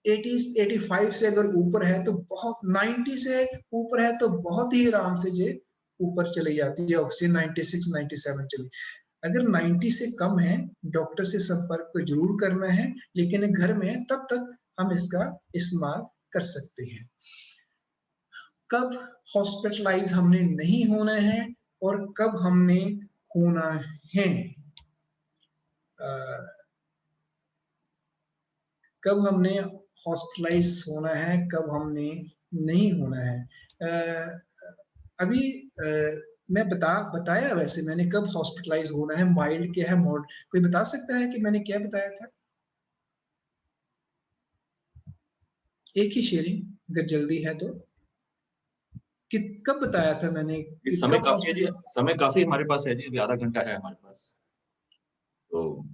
[SPEAKER 1] 80 85 से अगर ऊपर है तो बहुत, 90 से ऊपर है तो बहुत ही आराम से ये ऊपर चली जाती है ऑक्सीजन, 96 97 चली। अगर 90 से कम है, डॉक्टर से संपर्क तो जरूर करना है, लेकिन घर में है तब तक हम इसका इस्तेमाल कर सकते हैं। कब हॉस्पिटलाइज हमने नहीं होना है और कब हमने होना है? कब हमने हॉस्पिटलाइज होना है, कब हमने नहीं होना है? अभी मैं बताया, वैसे मैंने कब हॉस्पिटलाइज होना है, माइल्ड क्या है, मॉड, कोई बता सकता है कि मैंने क्या बताया था? एक ही शेयरिंग अगर जल्दी है तो, कि कब बताया था मैंने कि
[SPEAKER 2] समय
[SPEAKER 1] कब
[SPEAKER 2] काफी है जी,
[SPEAKER 1] हॉस्पिटल?
[SPEAKER 2] समय काफी हमारे पास है जी, अभी आधा घंटा है हमारे पास, तो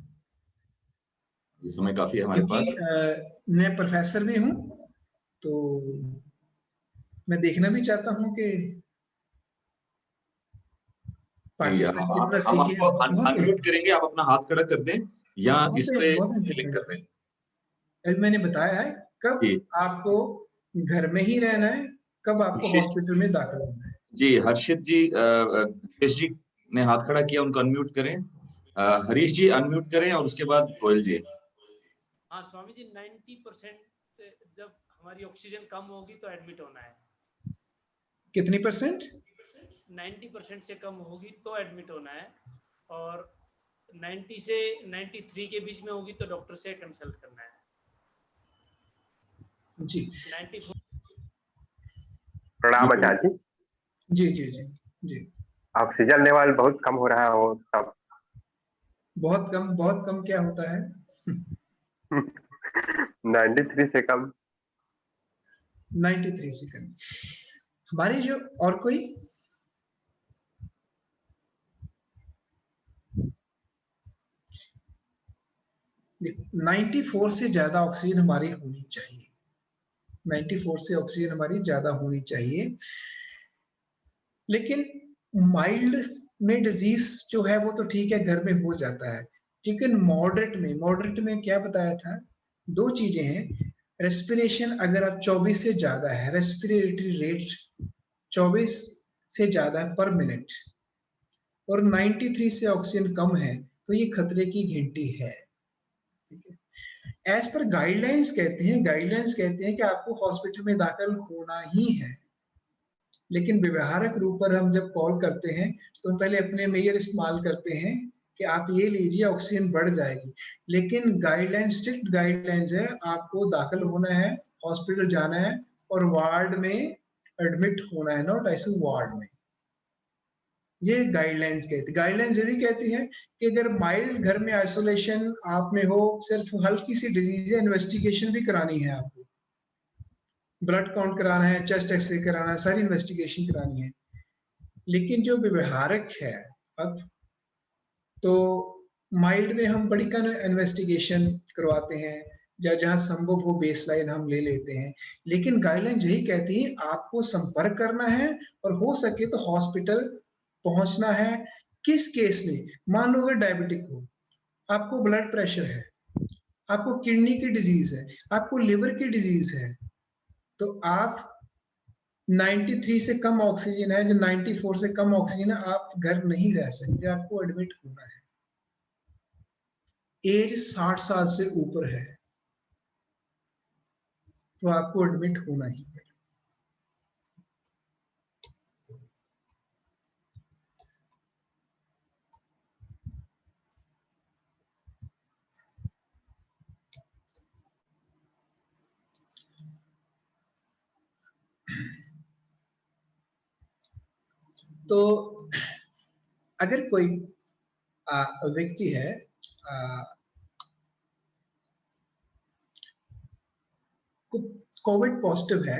[SPEAKER 2] ये समय काफी है हमारे
[SPEAKER 1] क्योंकि
[SPEAKER 2] पास।
[SPEAKER 1] मैं प्रोफेसर भी हूँ, तो मैं देखना भी चाहता हूँ कि
[SPEAKER 2] नहीं,
[SPEAKER 1] पार्टिसिपेंट कितना
[SPEAKER 2] हम
[SPEAKER 1] सीखे
[SPEAKER 2] आपको
[SPEAKER 1] हैं। बहुत
[SPEAKER 2] अनम्यूट करेंगे, आप अपना हाथ खड़ा कर दें या
[SPEAKER 1] बहुत
[SPEAKER 2] इस पे
[SPEAKER 1] बहुत
[SPEAKER 2] क्लिक कर
[SPEAKER 1] इम्पोर्टेंट
[SPEAKER 2] दें।
[SPEAKER 1] है। मैंने बताया है कब
[SPEAKER 2] जी
[SPEAKER 1] आपको घर में ही रहना है, कब आपको
[SPEAKER 2] हर्षित
[SPEAKER 1] हॉस्पिटल में दाखिल होना है।
[SPEAKER 2] जी, हर्षित जी, हरीश जी ने हाथ खड़ा किया, उनको अनम्यूट करें। हरीश जी अनम्यूट करें और उसके बाद गोयल जी।
[SPEAKER 3] हाँ स्वामी जी, 90% जब हमारी ऑक्सीजन कम होगी तो एडमिट होना है।
[SPEAKER 1] कितनी परसेंट?
[SPEAKER 3] 90% से कम होगी तो एडमिट होना है, और 90 से 93 के बीच में होगी तो डॉक्टर से कंसल्ट करना है।
[SPEAKER 1] जी
[SPEAKER 3] 94।
[SPEAKER 4] प्रणाम आचार्य जी।
[SPEAKER 1] जी जी जी जी।
[SPEAKER 4] ऑक्सीजन लेवल बहुत कम हो रहा हो तब।
[SPEAKER 1] बहुत कम क्या होता है?
[SPEAKER 4] 93 से कम।
[SPEAKER 1] 93 से कम। हमारी जो और कोई 94 से ज्यादा ऑक्सीजन हमारी होनी चाहिए। 94 से ऑक्सीजन हमारी ज्यादा होनी चाहिए। लेकिन माइल्ड में डिजीज जो है वो तो ठीक है, घर में हो जाता है। लेकिन मॉडरेट में क्या बताया था? दो चीजें हैं। रेस्पिरेशन अगर आप 24 से ज्यादा है, रेस्पिरेटरी रेट 24 से ज्यादा है पर मिनट, और 93 से ऑक्सीजन कम है, तो ये खतरे की घंटी है। ठीक है। एज पर गाइडलाइंस कहते हैं कि आपको हॉस्पिटल में दाखिल होना ही है। लेकिन व्यवहारिक रूप पर हम जब कॉल करते हैं तो हम पहले अपने मेयर इस्तेमाल करते हैं कि आप ये लीजिए, ऑक्सीजन बढ़ जाएगी। लेकिन स्ट्रिक्ट गाइडलाइंस है, आपको दाखिल होना है, हॉस्पिटल जाना है और वार्ड में एडमिट होना है, नॉट आईसीयू वार्ड में। ये गाइडलाइंस ये भी कहती है कि अगर माइल्ड घर में आइसोलेशन आप में हो, सिर्फ हल्की सी डिजीज है, इन्वेस्टिगेशन भी करानी है आपको, ब्लड काउंट कराना है, चेस्ट एक्सरे कराना है, सारी इन्वेस्टिगेशन करानी है। लेकिन जो व्यवहारिक है अब, तो माइल्ड में हम बड़ी इन्वेस्टिगेशन करवाते हैं, या जहां संभव हो बेसलाइन हम ले लेते हैं। लेकिन गाइडलाइन यही कहती है आपको संपर्क करना है और हो सके तो हॉस्पिटल पहुंचना है। किस केस में? मान लो अगर डायबिटिक हो, आपको ब्लड प्रेशर है, आपको किडनी की डिजीज है, आपको लिवर की डिजीज है, तो आप 93 से कम ऑक्सीजन है, जो 94 से कम ऑक्सीजन है, आप घर नहीं रह सकते, आपको एडमिट होना है। एज 60 साल से ऊपर है तो आपको एडमिट होना ही है। तो अगर कोई व्यक्ति है कोविड पॉजिटिव है,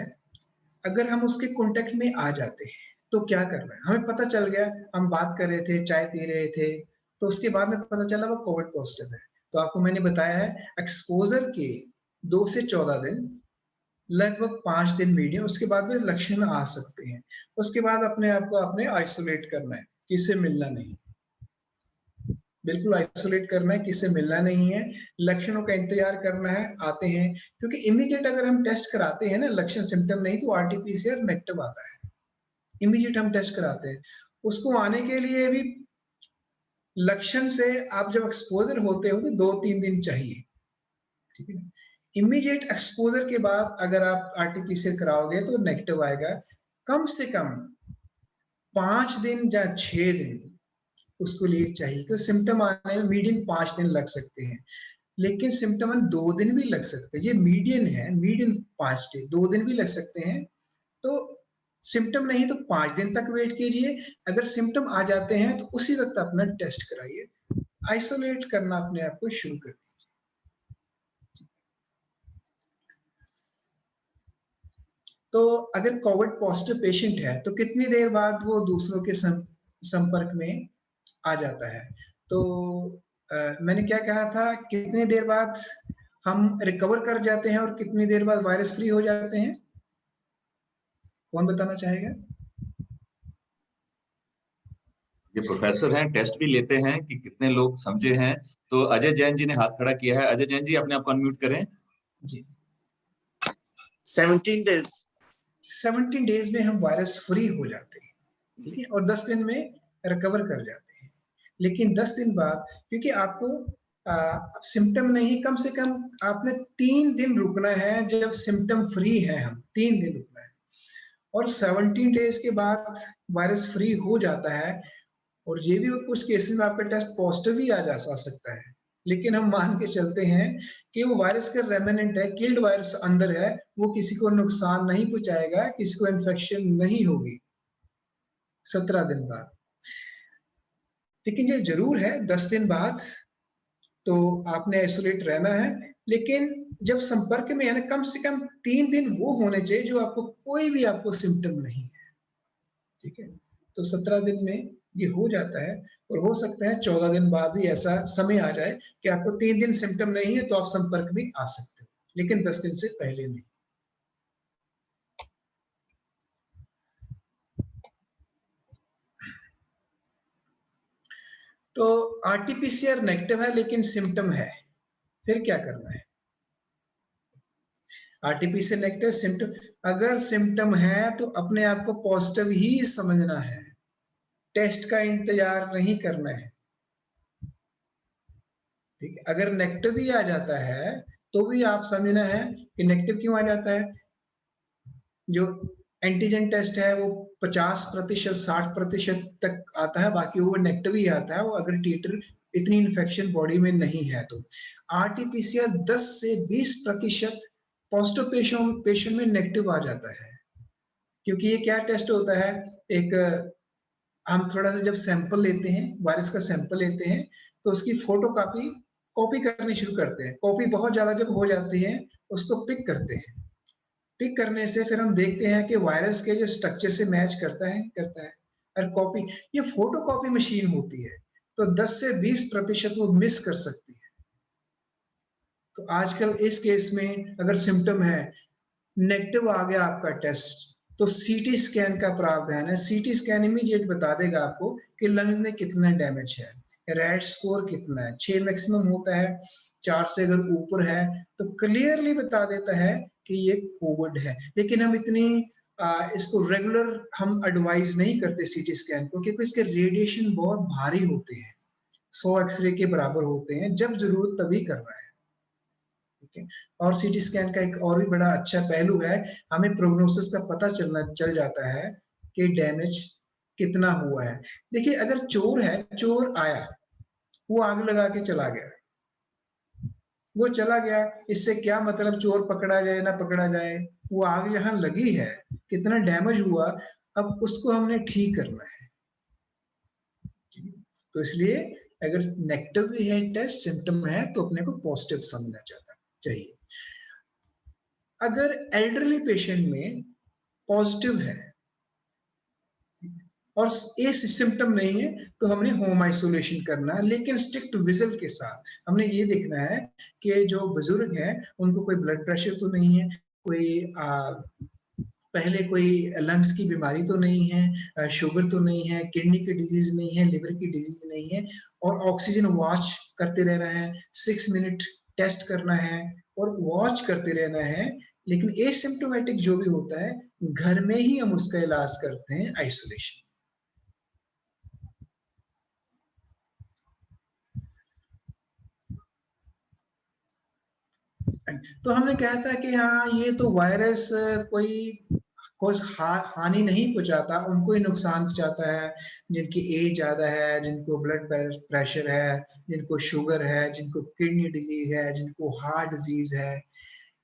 [SPEAKER 1] अगर हम उसके कांटेक्ट में आ जाते हैं तो क्या करना है? हमें पता चल गया, हम बात कर रहे थे, चाय पी रहे थे, तो उसके बाद में पता चला वो कोविड पॉजिटिव है। तो आपको मैंने बताया है एक्सपोजर के 2 से 14 दिन, लगभग 5 दिन मीडियम, उसके बाद में लक्षण आ सकते हैं। उसके बाद अपने आप को आपने आइसोलेट करना है, किससे मिलना नहीं, बिल्कुल आइसोलेट करना है, किससे मिलना नहीं है, लक्षणों का इंतजार करना है, आते हैं। क्योंकि इमीडिएट अगर हम टेस्ट कराते हैं ना, लक्षण सिम्टम नहीं, तो आरटीपीसीआर नेगेटिव आता है। इमीडिएट हम टेस्ट कराते हैं, उसको आने के लिए भी लक्षण से आप जब एक्सपोजर होते हो तो 2-3 दिन चाहिए। ठीक है। इमीडिएट एक्सपोजर के बाद अगर आप आरटीपीसीआर कराओगे तो नेगेटिव आएगा। कम से कम 5 दिन या 6 दिन उसको लिए चाहिए, क्योंकि सिम्टम आने में मीडियन 5 दिन लग सकते हैं, लेकिन सिम्टम 2 दिन भी लग सकते हैं। ये मीडियन है, मीडियन 5 दिन, 2 दिन भी लग सकते हैं। तो सिम्टम नहीं तो 5 दिन तक वेट कीजिए। अगर सिम्टम आ जाते हैं तो उसी वक्त अपना टेस्ट कराइए, आइसोलेट करना अपने आप को शुरू कर दीजिए। तो अगर कोविड पॉजिटिव पेशेंट है तो कितनी देर बाद वो दूसरों के संपर्क में आ जाता है? तो मैंने क्या कहा था, कितनी देर बाद हम रिकवर कर जाते हैं और कितनी देर बाद वायरस फ्री हो जाते हैं? कौन बताना चाहेगा?
[SPEAKER 2] ये प्रोफेसर हैं, टेस्ट भी लेते हैं कि कितने लोग समझे हैं। तो अजय जैन जी ने हाथ खड़ा किया है। अजय जैन जी, अपने आप को अनम्यूट करें
[SPEAKER 1] जी।
[SPEAKER 5] 17 डेज
[SPEAKER 1] 17 डेज में हम वायरस फ्री हो जाते हैं, ठीक है, और 10 दिन में रिकवर कर जाते हैं। लेकिन 10 दिन बाद, क्योंकि आपको सिम्टम नहीं, कम से कम आपने 3 दिन रुकना है, जब सिम्टम फ्री है हम 3 दिन रुकना है, और 17 डेज के बाद वायरस फ्री हो जाता है। और ये भी कुछ केसेस में आपका टेस्ट पॉजिटिव ही आ जा सकता है, लेकिन हम मान के चलते हैं कि वो वायरस का रेमिनेंट है, किल्ड वायरस अंदर है, वो किसी को नुकसान नहीं पहुंचाएगा, किसी को इन्फेक्शन नहीं होगी 17 दिन बाद। लेकिन ये जरूर है 10 दिन बाद तो आपने आइसोलेट रहना है, लेकिन जब संपर्क में है ना, कम से कम 3 दिन वो होने चाहिए जो आपको कोई भी आपको सिम्टम नहीं है, ठीक है। तो 17 दिन में ये हो जाता है, और हो सकता है 14 दिन बाद ही ऐसा समय आ जाए कि आपको 3 दिन सिम्टम नहीं है तो आप संपर्क में आ सकते हो, लेकिन 10 दिन से पहले नहीं। तो आरटीपीसीआर नेगेटिव है लेकिन सिम्टम है, फिर क्या करना है? आरटीपीसीआर नेगेटिव सिम्टम, अगर सिम्टम है तो अपने आप को पॉजिटिव ही समझना है, टेस्ट का इंतजार नहीं करना है, ठीक है। अगर नेगेटिव ही आ जाता है तो भी आप समझना है कि नेगेटिव क्यों आ जाता है। जो एंटीजन टेस्ट है वो 50% 60% तक आता है, बाकी वो नेगेटिव ही आता है, वो अगर टीटर इतनी इन्फेक्शन बॉडी में नहीं है तो। आरटीपीसीआर 10 से 20% पॉजिटिव पेशेंट में नेगेटिव आ जाता है, क्योंकि ये क्या टेस्ट होता है, एक हम थोड़ा सा जब सैंपल लेते हैं, वायरस का सैंपल लेते हैं, तो उसकी फोटो कॉपी करनी शुरू करते हैं। कॉपी बहुत ज्यादा जब हो जाती है उसको पिक करते हैं, पिक करने से फिर हम देखते हैं कि वायरस के जो स्ट्रक्चर से मैच करता है। और कॉपी, ये फोटो कॉपी मशीन होती है, तो 10 से 20% वो मिस कर सकती है। तो आजकल इस केस में अगर सिम्टम है, नेगेटिव आ गया आपका टेस्ट, तो सीटी स्कैन का प्रावधान है। सीटी स्कैन इमीडिएट बता देगा आपको कि लंग्स में कितना डैमेज है, रैट स्कोर कितना है, 6 मैक्सिमम होता है, 4 से अगर ऊपर है तो क्लियरली बता देता है कि ये कोविड है। लेकिन हम इतनी इसको रेगुलर हम एडवाइज नहीं करते सीटी स्कैन को, क्योंकि इसके रेडिएशन बहुत भारी होते हैं, 100 एक्सरे के बराबर होते हैं, जब जरूरत तभी करना है, ठीक है। और सीटी स्कैन का एक और भी बड़ा अच्छा पहलू है, हमें प्रोग्नोसिस का पता चल जाता है कि डैमेज कितना हुआ है। देखिए अगर चोर है, चोर आया, वो आग लगा के चला गया, वो चला गया, इससे क्या मतलब चोर पकड़ा जाए ना पकड़ा जाए, वो आग यहाँ लगी है, कितना डैमेज हुआ, अब उसको हमने ठीक करना है। तो इसलिए अगर नेगेटिव भी है टेस्ट, सिम्टम है, तो अपने को पॉजिटिव समझना चाहिए। अगर एल्डरली पेशेंट में पॉजिटिव है और ये सिम्टम नहीं है तो हमने होम आइसोलेशन करना है, लेकिन स्ट्रिक्ट विजिट के साथ। हमने ये देखना है कि जो बुजुर्ग हैं उनको कोई ब्लड प्रेशर तो नहीं है, कोई पहले कोई लंग्स की बीमारी तो नहीं है, शुगर तो नहीं है, किडनी की डिजीज नहीं है, लिवर की डिजीज नहीं है, और ऑक्सीजन वॉच करते रहना है, 6 मिनट टेस्ट करना है और वॉच करते रहना है। लेकिन एसिम्प्टोमेटिक जो भी होता है घर में ही हम उसका इलाज करते हैं, आइसोलेशन। तो हमने कहा था कि हाँ ये तो वायरस कोई हानि नहीं पहुंचाता, उनको ही नुकसान पहुंचाता है जिनकी एज ज्यादा है, जिनको ब्लड प्रेशर है, जिनको शुगर है, जिनको किडनी डिजीज है, जिनको हार्ट डिजीज है।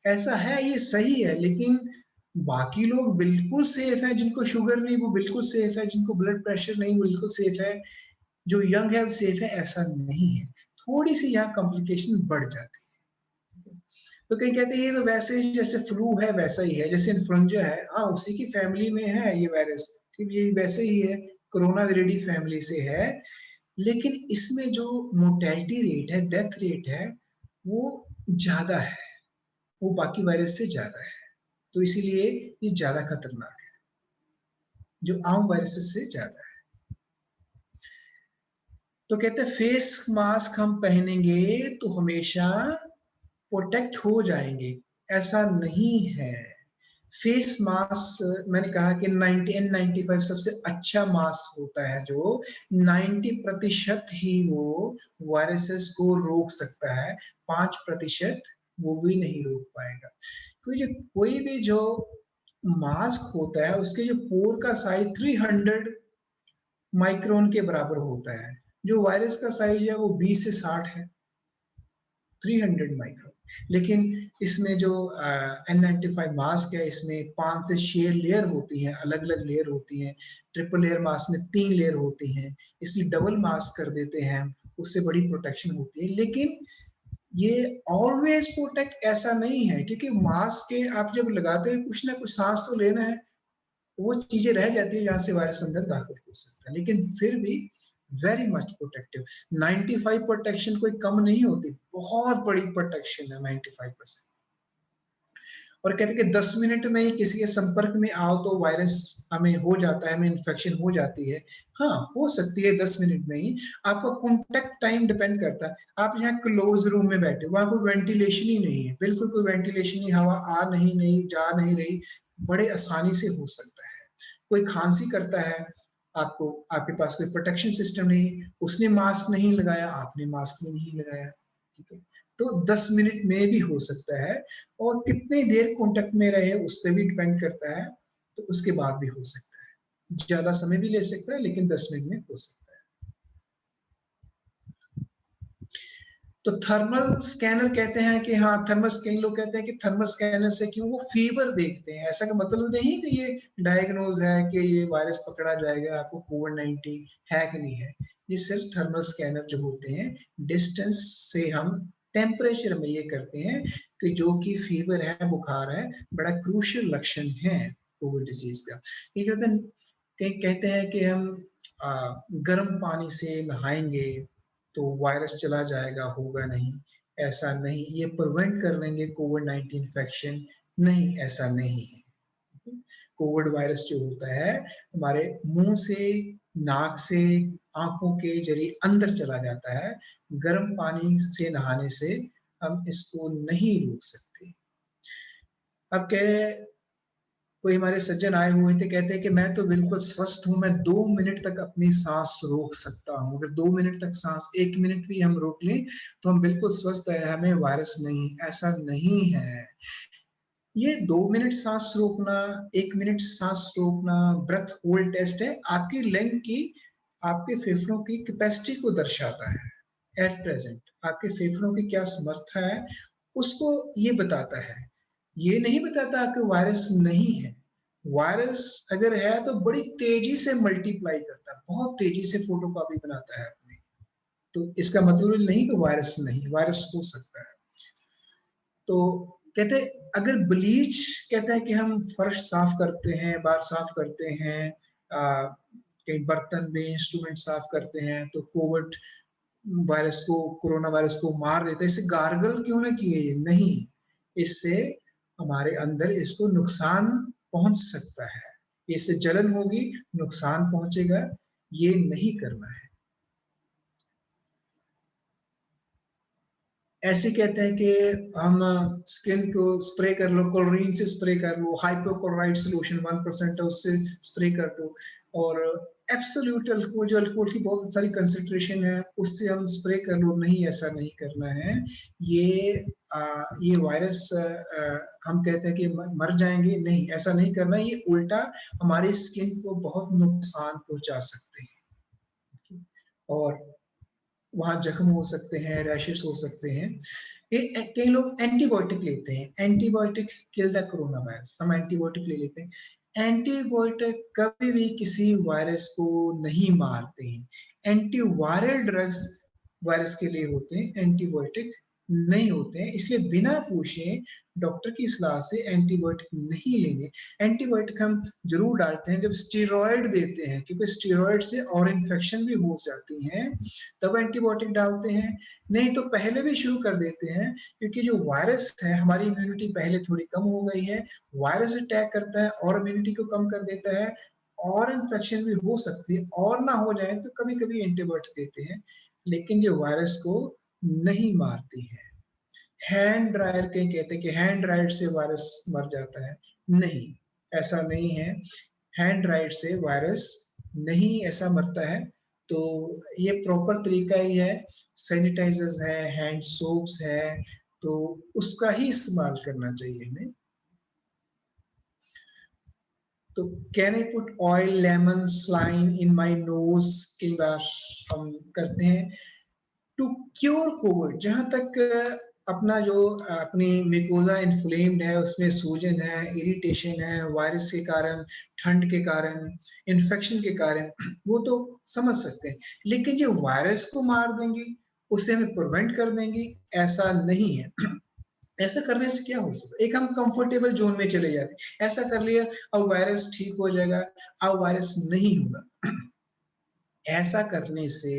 [SPEAKER 1] ऐसा है, ये सही है, लेकिन बाकी लोग बिल्कुल सेफ है, जिनको शुगर नहीं वो बिल्कुल सेफ है, जिनको ब्लड प्रेशर नहीं वो बिल्कुल सेफ है, जो यंग है वो सेफ है, ऐसा नहीं है। थोड़ी सी यहाँ कॉम्प्लिकेशन बढ़ जाती है। तो कई कहते हैं ये तो वैसे ही जैसे फ्लू है वैसा ही है, जैसे इन्फ्लुएंजा है, हाँ उसी की फैमिली में है ये वायरस, ठीक, ये वैसे ही है, कोरोना विरिडी फैमिली से है, लेकिन इसमें जो मोर्टेलिटी रेट है, डेथ रेट है, वो ज्यादा है, वो बाकी वायरस से ज्यादा है, तो इसीलिए ये ज्यादा खतरनाक है, जो आम वायरस से ज्यादा है। तो कहते हैं फेस मास्क हम पहनेंगे तो हमेशा प्रोटेक्ट हो जाएंगे, ऐसा नहीं है। फेस मास्क मैंने कहा कि 90 N95 सबसे अच्छा मास्क होता है, जो 90% ही वो वायरसेस को रोक सकता है, 5% वो भी नहीं रोक पाएगा। तो ये कोई भी जो मास्क होता है उसके जो पोर का साइज 300 माइक्रोन के बराबर होता है, जो वायरस का साइज है वो 20 से 60 है, 300 माइक्रोन। लेकिन इसमें जो N95 मास्क है, इसमें 5 से 6 लेयर होती हैं, अलग अलग लेयर होती हैं। ट्रिपल लेयर मास्क में 3 लेयर होती हैं, इसलिए डबल मास्क कर देते हैं, उससे बड़ी प्रोटेक्शन होती है। लेकिन ये ऑलवेज प्रोटेक्ट ऐसा नहीं है, क्योंकि मास्क के आप जब लगाते हैं कुछ ना कुछ सांस तो लेना है, वो चीजें रह जाती है जहां से वायरस अंदर दाखिल हो सकता है, लेकिन फिर भी वेरी मच प्रोटेक्टिव। 95 प्रोटेक्शन कोई कम नहीं होती, बहुत बड़ी प्रोटेक्शन है 95%। और कहते हैं कि 10 मिनट में ही किसी के संपर्क में आओ तो वायरस हमें हो जाता है, हमें इन्फेक्शन हो जाती है। हाँ, हो सकती है 10 मिनट में ही। आपका कॉन्टेक्ट टाइम डिपेंड करता है। आप यहाँ क्लोज रूम में बैठे, वहां कोई वेंटिलेशन ही नहीं है, बिल्कुल कोई वेंटिलेशन नहीं, हवा आ नहीं जा नहीं रही, बड़े आसानी से हो सकता है। कोई खांसी करता है, आपके पास कोई प्रोटेक्शन सिस्टम नहीं, उसने मास्क नहीं लगाया, आपने मास्क भी नहीं लगाया, ठीक है, तो 10 मिनट में भी हो सकता है। और कितने देर कांटेक्ट में रहे उस पर भी डिपेंड करता है, तो उसके बाद भी हो सकता है। ज्यादा समय भी ले सकता है, लेकिन 10 मिनट में हो सकता है। तो थर्मल स्कैनर कहते हैं कि हाँ, थर्मल स्कैन, लोग कहते हैं कि थर्मल स्कैनर से क्यों, वो फीवर देखते हैं। ऐसा का मतलब नहीं कि ये डायग्नोज है कि ये वायरस पकड़ा जाएगा, आपको कोविड-19 है कि नहीं है। ये सिर्फ थर्मल स्कैनर जो होते हैं, डिस्टेंस से हम टेम्परेचर में ये करते हैं कि जो कि फीवर है, बुखार है, बड़ा क्रूशियल लक्षण है कोविड डिजीज का। ये कहते हैं कि हम गर्म पानी से नहाएंगे तो वायरस चला जाएगा, होगा नहीं, ऐसा नहीं। ये प्रिवेंट कर लेंगे कोविड-19 इन्फेक्शन, नहीं, ऐसा नहीं है। कोविड वायरस जो होता है हमारे मुंह से, नाक से, आंखों के जरिए अंदर चला जाता है। गर्म पानी से नहाने से हम इसको नहीं रोक सकते। अब कोई हमारे सज्जन आए हुए थे, कहते हैं कि मैं तो बिल्कुल स्वस्थ हूं, मैं 2 मिनट तक अपनी सांस रोक सकता हूं। अगर 2 मिनट तक सांस, 1 मिनट भी हम रोक लें तो हम बिल्कुल स्वस्थ है, हमें वायरस नहीं। ऐसा नहीं है। ये 2 मिनट सांस रोकना, 1 मिनट सांस रोकना ब्रेथ होल्ड टेस्ट है, आपकी लंग की, आपके फेफड़ों की कैपेसिटी को दर्शाता है। एट प्रेजेंट आपके फेफड़ों की क्या समर्था है, उसको ये बताता है। ये नहीं बताता कि वायरस नहीं है। वायरस अगर है तो बड़ी तेजी से मल्टीप्लाई करता है, बहुत तेजी से फोटोकॉपी बनाता है अपनी। तो इसका मतलब नहीं कि वायरस नहीं, वायरस हो सकता है। तो कहते अगर ब्लीच, कहते हैं कि हम फर्श साफ करते हैं, बार साफ करते हैं, कई बर्तन में इंस्ट्रूमेंट साफ करते हैं, तो कोविड वायरस को, कोरोना वायरस को मार देता है। इसे गार्गल क्यों ना किए? नहीं, इससे हमारे अंदर इसको नुकसान पहुंच सकता है, इससे जलन होगी, नुकसान पहुंचेगा, ये नहीं करना है। ऐसे कहते हैं कि हम स्किन को स्प्रे कर लो, क्लोरीन से स्प्रे कर लो, हाइपोक्लोराइड सोल्यूशन 1% है उससे स्प्रे कर दो, और एब्सोल्यूट अल्कोहल, जो अल्कोहल की बहुत सारी कंसंट्रेशन है, उससे हम स्प्रे कर लो। नहीं, ऐसा नहीं करना है। ये वायरस, हम कहते हैं कि मर जाएंगे, नहीं, ऐसा नहीं करना। ये उल्टा हमारी स्किन को बहुत नुकसान पहुंचा सकते हैं, और वहां जख्म हो सकते हैं, रैशेस हो सकते हैं। कई लोग एंटीबायोटिक लेते हैं, antibiotic kill the corona virus, हम एंटीबायोटिक ले लेते हैं। एंटीबायोटिक कभी भी किसी वायरस को नहीं मारते हैं। एंटीवायरल ड्रग्स वायरस के लिए होते हैं, एंटीबायोटिक नहीं होते हैं। इसलिए बिना पूछे डॉक्टर की सलाह से एंटीबायोटिक नहीं लेंगे। एंटीबायोटिक हम जरूर डालते हैं जब स्टेरॉयड देते हैं, क्योंकि स्टेरॉयड से और इन्फेक्शन भी हो जाती हैं, तब एंटीबायोटिक डालते हैं। नहीं तो पहले भी शुरू कर देते हैं, क्योंकि जो वायरस है, हमारी इम्यूनिटी पहले थोड़ी कम हो गई है, वायरस अटैक करता है और इम्यूनिटी को कम कर देता है, और इन्फेक्शन भी हो सकती है, और ना हो जाए तो कभी कभी एंटीबायोटिक देते हैं, लेकिन जो वायरस को नहीं मारती है। हैंड ड्रायर के कहते हैं कि हैंड ड्रायर से वायरस मर जाता है, नहीं, ऐसा नहीं है। हैंड ड्रायर से वायरस नहीं ऐसा मरता है। तो ये प्रॉपर तरीका ही है, सैनिटाइजर्स है, हैंड सोप्स है, तो उसका ही इस्तेमाल करना चाहिए हमें। तो can I put oil, lemon, saline in my nose, कई बार हम करते हैं। टू क्योर कोविड, जहां तक अपना जो अपनी मिकोजा इन्फ्लेम्ड है, उसमें सूजन है, इरिटेशन है, वायरस के कारण, ठंड के कारण, इन्फेक्शन के कारण, वो तो समझ सकते हैं। लेकिन जो वायरस को मार देंगे, उसे हमें प्रिवेंट कर देंगे, ऐसा नहीं है। ऐसा करने से क्या हो सकता है? एक हम कंफर्टेबल जोन में चले जाते हैं, ऐसा कर लिया, अब वायरस ठीक हो जाएगा, अब वायरस नहीं होगा। ऐसा करने से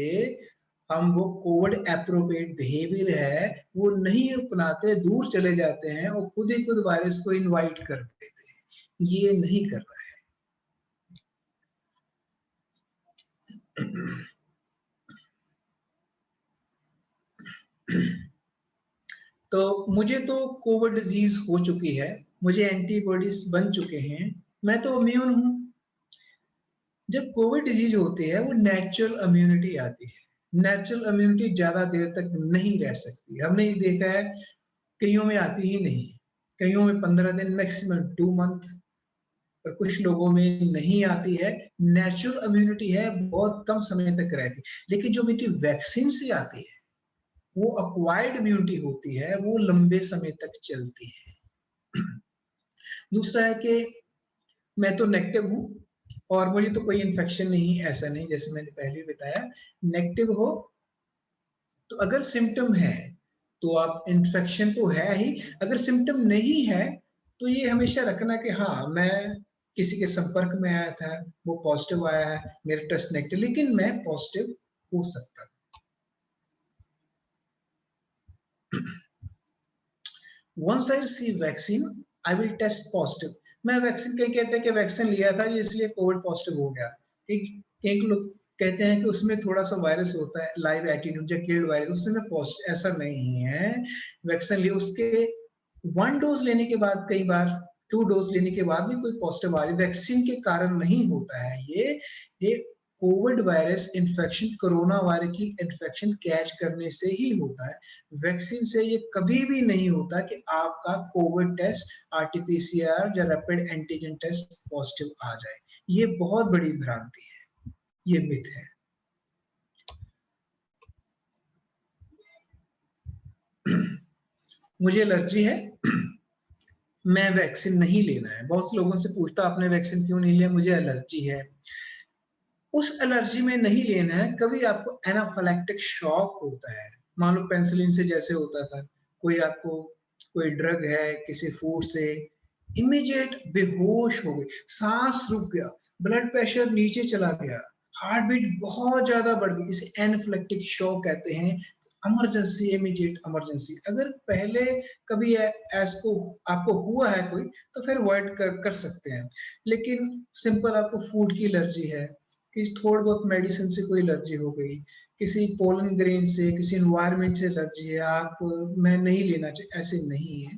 [SPEAKER 1] हम वो कोविड एप्रोप्रिएट बिहेवियर है, वो नहीं अपनाते, दूर चले जाते हैं और खुद ही खुद वायरस को इनवाइट कर देते हैं। ये नहीं करना है। तो मुझे तो कोविड डिजीज हो चुकी है, मुझे एंटीबॉडीज बन चुके हैं, मैं तो इम्यून हूं। जब कोविड डिजीज होती है, वो नेचुरल इम्यूनिटी आती है। नेचुरल इम्यूनिटी ज्यादा देर तक नहीं रह सकती। हमने ये देखा है, कईयों में आती ही नहीं, कईयों में 15 दिन, मैक्सिमम 2 मंथ, और कुछ लोगों में नहीं आती है। नेचुरल इम्यूनिटी है, बहुत कम समय तक रहती है। लेकिन जो इम्यूनिटी वैक्सीन से आती है, वो अक्वायर्ड इम्यूनिटी होती है, वो लंबे समय तक चलती है। दूसरा है कि मैं तो नेगेटिव हूं और मुझे तो कोई इन्फेक्शन नहीं, ऐसा नहीं, जैसे मैंने पहले बताया। नेगेटिव हो तो अगर सिम्टम है तो आप, इन्फेक्शन तो है ही, अगर सिम्टम नहीं है तो ये हमेशा रखना कि हाँ, मैं किसी के संपर्क में आया था, वो पॉजिटिव आया है, मेरा टेस्ट नेगेटिव, लेकिन मैं पॉजिटिव हो सकता। Once I receive vaccine, I will test positive. मैं वैक्सीन, कई कहते हैं कि वैक्सीन लिया था इसलिए कोविड पॉजिटिव हो गया। कई लोग कहते हैं कि उसमें थोड़ा सा वायरस होता है, लाइव एटीट्यूड या किल्ड वायरस, उसमें पॉजिटिव, ऐसा नहीं है। वैक्सीन लिए उसके 1 डोज लेने के बाद, कई बार 2 डोज लेने के बाद भी कोई पॉजिटिव आ रही, वैक्सीन के कारण नहीं होता है। ये Covid virus infection, corona virus की इन्फेक्शन कैच करने से ही होता है। वैक्सीन से ये कभी भी नहीं होता कि आपका कोविड टेस्ट, आरटीपीसीआर या रैपिड एंटीजन टेस्ट पॉजिटिव आ जाए। ये बहुत बड़ी भ्रांति है, ये मिथ है। मुझे एलर्जी है, मैं वैक्सीन नहीं लेना है। बहुत से लोगों से पूछता, आपने वैक्सीन क्यों नहीं लिया? मुझे एलर्जी है। उस एलर्जी में नहीं लेना है। कभी आपको एनाफिलैक्टिक शॉक होता है, मान लो पेनिसिलिन से जैसे होता था, कोई आपको कोई ड्रग है किसी फूड से, इमीडिएट बेहोश हो गए, सांस रुक गया, ब्लड प्रेशर नीचे चला गया, हार्ट बीट बहुत ज्यादा बढ़ गई, इसे एनाफिलैक्टिक शॉक कहते हैं। Emergency, immediate emergency. अगर पहले कभी ऐसको आपको हुआ है कोई, तो फिर अवॉइड कर सकते हैं। लेकिन सिंपल आपको फूड की एलर्जी है, किसी थोड़ी बहुत मेडिसिन से कोई एलर्जी हो गई, किसी पोलन ग्रेन से, किसी एनवायरनमेंट से एलर्जी है, आप, मैं नहीं लेना चाहिए, ऐसे नहीं है।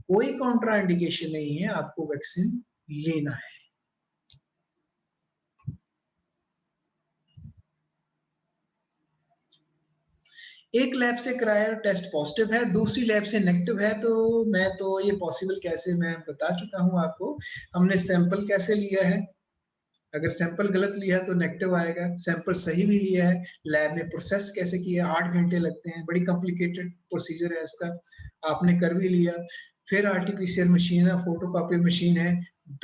[SPEAKER 1] कोई कॉन्ट्रा इंडिकेशन नहीं है, आपको वैक्सीन लेना है। एक लैब से कराया, टेस्ट पॉजिटिव है, दूसरी लैब से नेगेटिव है, तो मैं तो ये पॉसिबल कैसे, मैं बता चुका हूं आपको। हमने सैंपल कैसे लिया है, अगर सैंपल गलत लिया तो नेगेटिव आएगा, सैंपल सही भी लिया है, लैब में प्रोसेस कैसे किया, 8 घंटे लगते हैं, बड़ी कॉम्प्लिकेटेड प्रोसीजर है इसका, आपने कर भी लिया। फिर आरटीपीसीआर मशीन है, फोटोकॉपी मशीन है,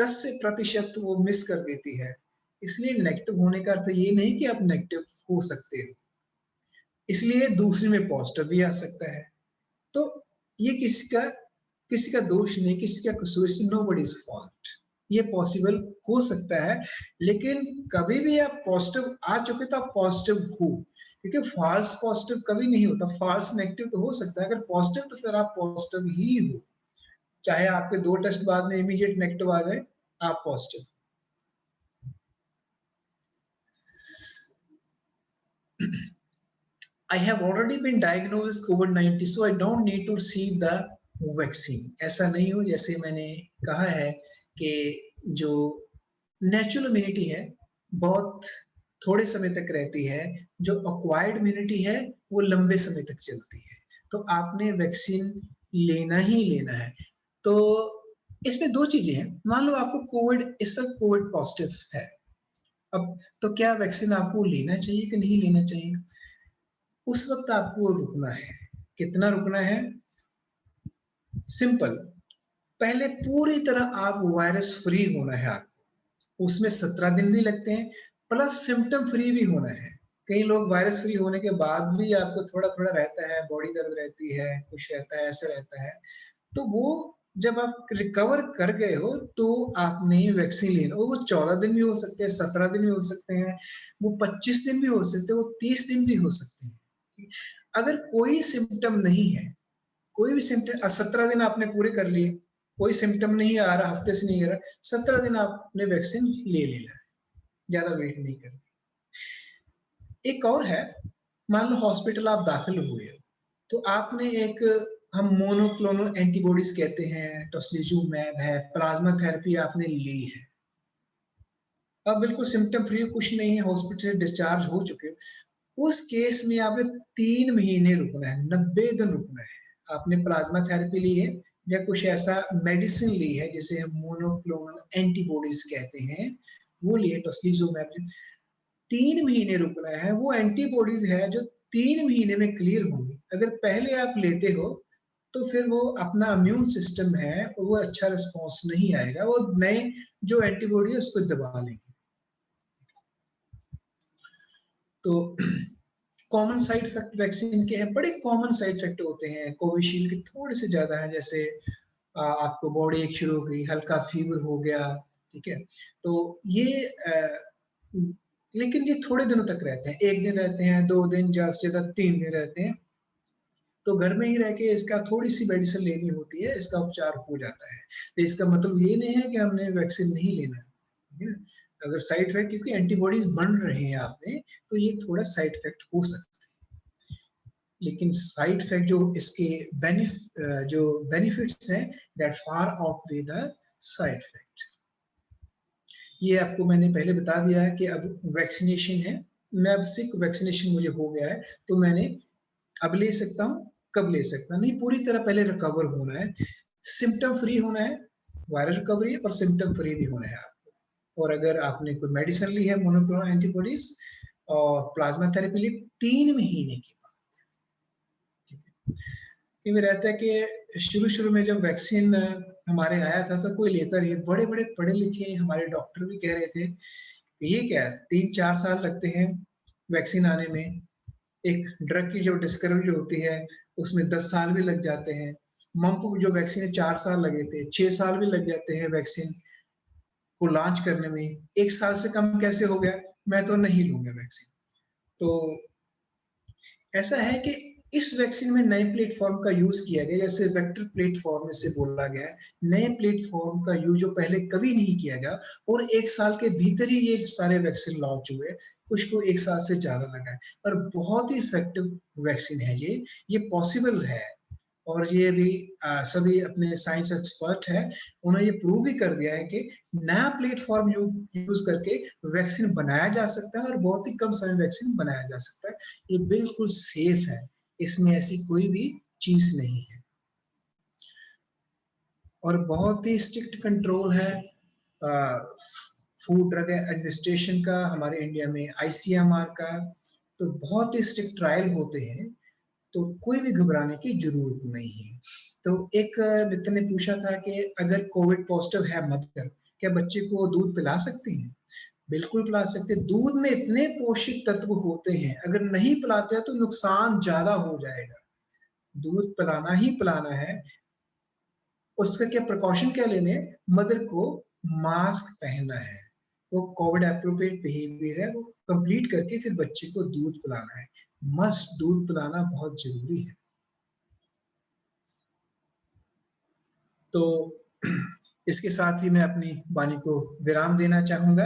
[SPEAKER 1] 10% वो मिस कर देती है। इसलिए नेगेटिव होने का अर्थ ये नहीं कि आप नेगेटिव हो सकते हो, इसलिए दूसरे में पॉजिटिव भी आ सकता है। तो ये किसी का दोष नहीं, किसी का कसूर, नोबडीज फॉल्ट। ये पॉसिबल हो सकता है, लेकिन कभी भी आप पॉजिटिव आ चुके तो आप पॉजिटिव हो, क्योंकि फॉल्स पॉजिटिव कभी नहीं होता। फॉल्स नेगेटिव तो हो सकता है, अगर पॉजिटिव तो फिर आप पॉजिटिव ही हो, चाहे आपके 2 टेस्ट बाद में इमीडिएट नेगेटिव आ जाए, आप positive. I have already been diagnosed with COVID-19, so I don't need to receive the vaccine. ऐसा नहीं हो, जैसे मैंने कहा है कि जो नेचुरल इम्यूनिटी है बहुत थोड़े समय तक रहती है, जो अक्वायर्ड इम्यूनिटी है वो लंबे समय तक चलती है। तो आपने वैक्सीन लेना ही लेना है। तो इसमें 2 चीजें हैं, मान लो आपको कोविड, इस वक्त कोविड पॉजिटिव है, अब तो क्या वैक्सीन आपको लेना चाहिए कि नहीं लेना चाहिए? उस वक्त आपको रुकना है। कितना रुकना है? सिंपल, पहले पूरी तरह आप वायरस फ्री होना है आपको, उसमें 17 दिन भी लगते हैं, प्लस सिम्टम फ्री भी होना है। कई लोग वायरस फ्री होने के बाद भी आपको थोड़ा-थोड़ा रहता है, बॉडी दर्द रहती है, कुछ रहता है, ऐसा रहता है। तो वो जब आप रिकवर कर गए हो तो आपने वैक्सीन लेना, वो 14 दिन भी हो सकते हैं, 17 दिन भी हो सकते हैं, वो 25 दिन भी हो सकते हैं, वो 30 दिन भी हो सकते हैं। अगर कोई सिम्पटम नहीं है, कोई भी सिम्पटम 17 दिन आपने पूरे कर लिए, कोई सिम्पटम नहीं आ रहा, हफ्ते से नहीं आ रहा, 17 दिन आपने वैक्सीन ले लेना है, ज्यादा वेट नहीं करना। एक और है, मान लो हॉस्पिटल आप दाखिल हुए हो, तो आपने एक, हम मोनोक्लोनल एंटीबॉडीज कहते हैं, टोस्लिजुमैब है, प्लाज्मा थेरेपी आपने ली है, अब बिल्कुल सिम्टम फ्री, कुछ नहीं है, हॉस्पिटल से डिस्चार्ज हो चुके हो, उस केस में आपने 3 महीने रुकना है, 90 दिन रुकना है। आपने प्लाज्मा थेरेपी ली है या कुछ ऐसा मेडिसिन ली है जिसे हम मोनोक्लोनल एंटीबॉडीज कहते हैं, वो लिए टोस्लिजुमैब, 3 महीने रुकना है। वो एंटीबॉडीज है जो 3 महीने में क्लियर होंगी। अगर पहले आप लेते हो तो फिर वो अपना इम्यून सिस्टम है वो अच्छा रिस्पॉन्स नहीं आएगा, वो नए जो एंटीबॉडी है उसको दबा लेंगे। तो कॉमन साइड इफेक्ट वैक्सीन के हैं, बड़े कॉमन साइड इफेक्ट होते हैं, कोविशील्ड के थोड़े से ज्यादा है, जैसे आपको बॉडी एक शुरू हो गई, हल्का फीवर हो गया, ठीक है, तो ये लेकिन ये थोड़े दिनों तक रहते हैं, 1 दिन रहते हैं, 2 दिन, ज्यादा से ज्यादा 3 दिन रहते हैं, तो घर में ही रह के इसका थोड़ी सी मेडिसिन लेनी होती है, इसका उपचार हो जाता है। तो इसका मतलब ये नहीं है कि हमने वैक्सीन नहीं लेना है, अगर साइड इफेक्ट, क्योंकि एंटीबॉडीज बन रहे हैं आप में, तो ये थोड़ा साइड इफेक्ट हो सकता है, लेकिन साइड इफेक्ट जो इसके जो बेनिफिट्स हैं, that far outweigh the side effect. ये आपको मैंने पहले बता दिया है कि अब वैक्सीनेशन है, मैं अब सिर्फ वैक्सीनेशन मुझे हो गया है, तो मैंने अब ले सकता हूँ, कब ले सकता नहीं, पूरी तरह पहले रिकवर होना है, सिम्टम फ्री होना है, वायरल रिकवरी और सिम्टम फ्री भी होना है आपको। और अगर आपने कोई मेडिसिन ली है, मोनोक्लोनल एंटीबॉडीज और प्लाज्मा थेरेपी ली 3 महीने के बाद, क्योंकि रहता है कि शुरू में जब वैक्सीन हमारे आया था तो कोई लेता नहीं, बड़े बड़े पढ़े लिखे हमारे डॉक्टर भी कह रहे थे ये क्या 3-4 साल लगते हैं वैक्सीन आने में, एक ड्रग की जो डिस्कवरी होती है उसमें 10 साल भी लग जाते हैं, मम्पू जो वैक्सीन 4 साल लगे थे, 6 साल भी लग जाते हैं वैक्सीन को लॉन्च करने में, 1 साल से कम कैसे हो गया, मैं तो नहीं लूंगा वैक्सीन। तो ऐसा है कि इस वैक्सीन में नए प्लेटफॉर्म का यूज किया गया, जैसे वेक्टर प्लेटफॉर्म से बोला गया है, नए प्लेटफॉर्म का यूज जो पहले कभी नहीं किया गया, और 1 साल के भीतर ही ये सारे वैक्सीन लॉन्च हुए, कुछ को 1 साल से ज्यादा लगा है, और बहुत ही इफेक्टिव वैक्सीन है ये पॉसिबल है, और ये भी सभी अपने साइंस एक्सपर्ट है, उन्होंने ये प्रूव भी कर दिया है कि नया प्लेटफॉर्म यूज करके वैक्सीन बनाया जा सकता है, और बहुत ही कम समय वैक्सीन बनाया जा सकता है, ये बिल्कुल सेफ है, इसमें ऐसी कोई भी चीज नहीं है, और बहुत ही स्ट्रिक्ट कंट्रोल है फूड ड्रग एडमिनिस्ट्रेशन का, हमारे इंडिया में ICMR का, तो बहुत ही स्ट्रिक्ट ट्रायल होते हैं, तो कोई भी घबराने की जरूरत नहीं है। तो एक मित्र ने पूछा था कि अगर कोविड पॉजिटिव है मदर, क्या बच्चे को दूध पिला सकते हैं? बिल्कुल पिला सकते, दूध में इतने पोषक तत्व होते हैं, अगर नहीं पिलाते हैं तो नुकसान ज्यादा हो जाएगा, दूध पिलाना ही पिलाना है। उसका क्या प्रिकॉशन क्या लेने हैं, मदर को मास्क पहनना है, वो कोविड एप्रोप्रिएट बिहेवियर है, वो कंप्लीट करके फिर बच्चे को दूध पिलाना है, मस्ट दूध पिलाना बहुत जरूरी है। तो इसके साथ ही मैं अपनी वाणी को विराम देना चाहूंगा।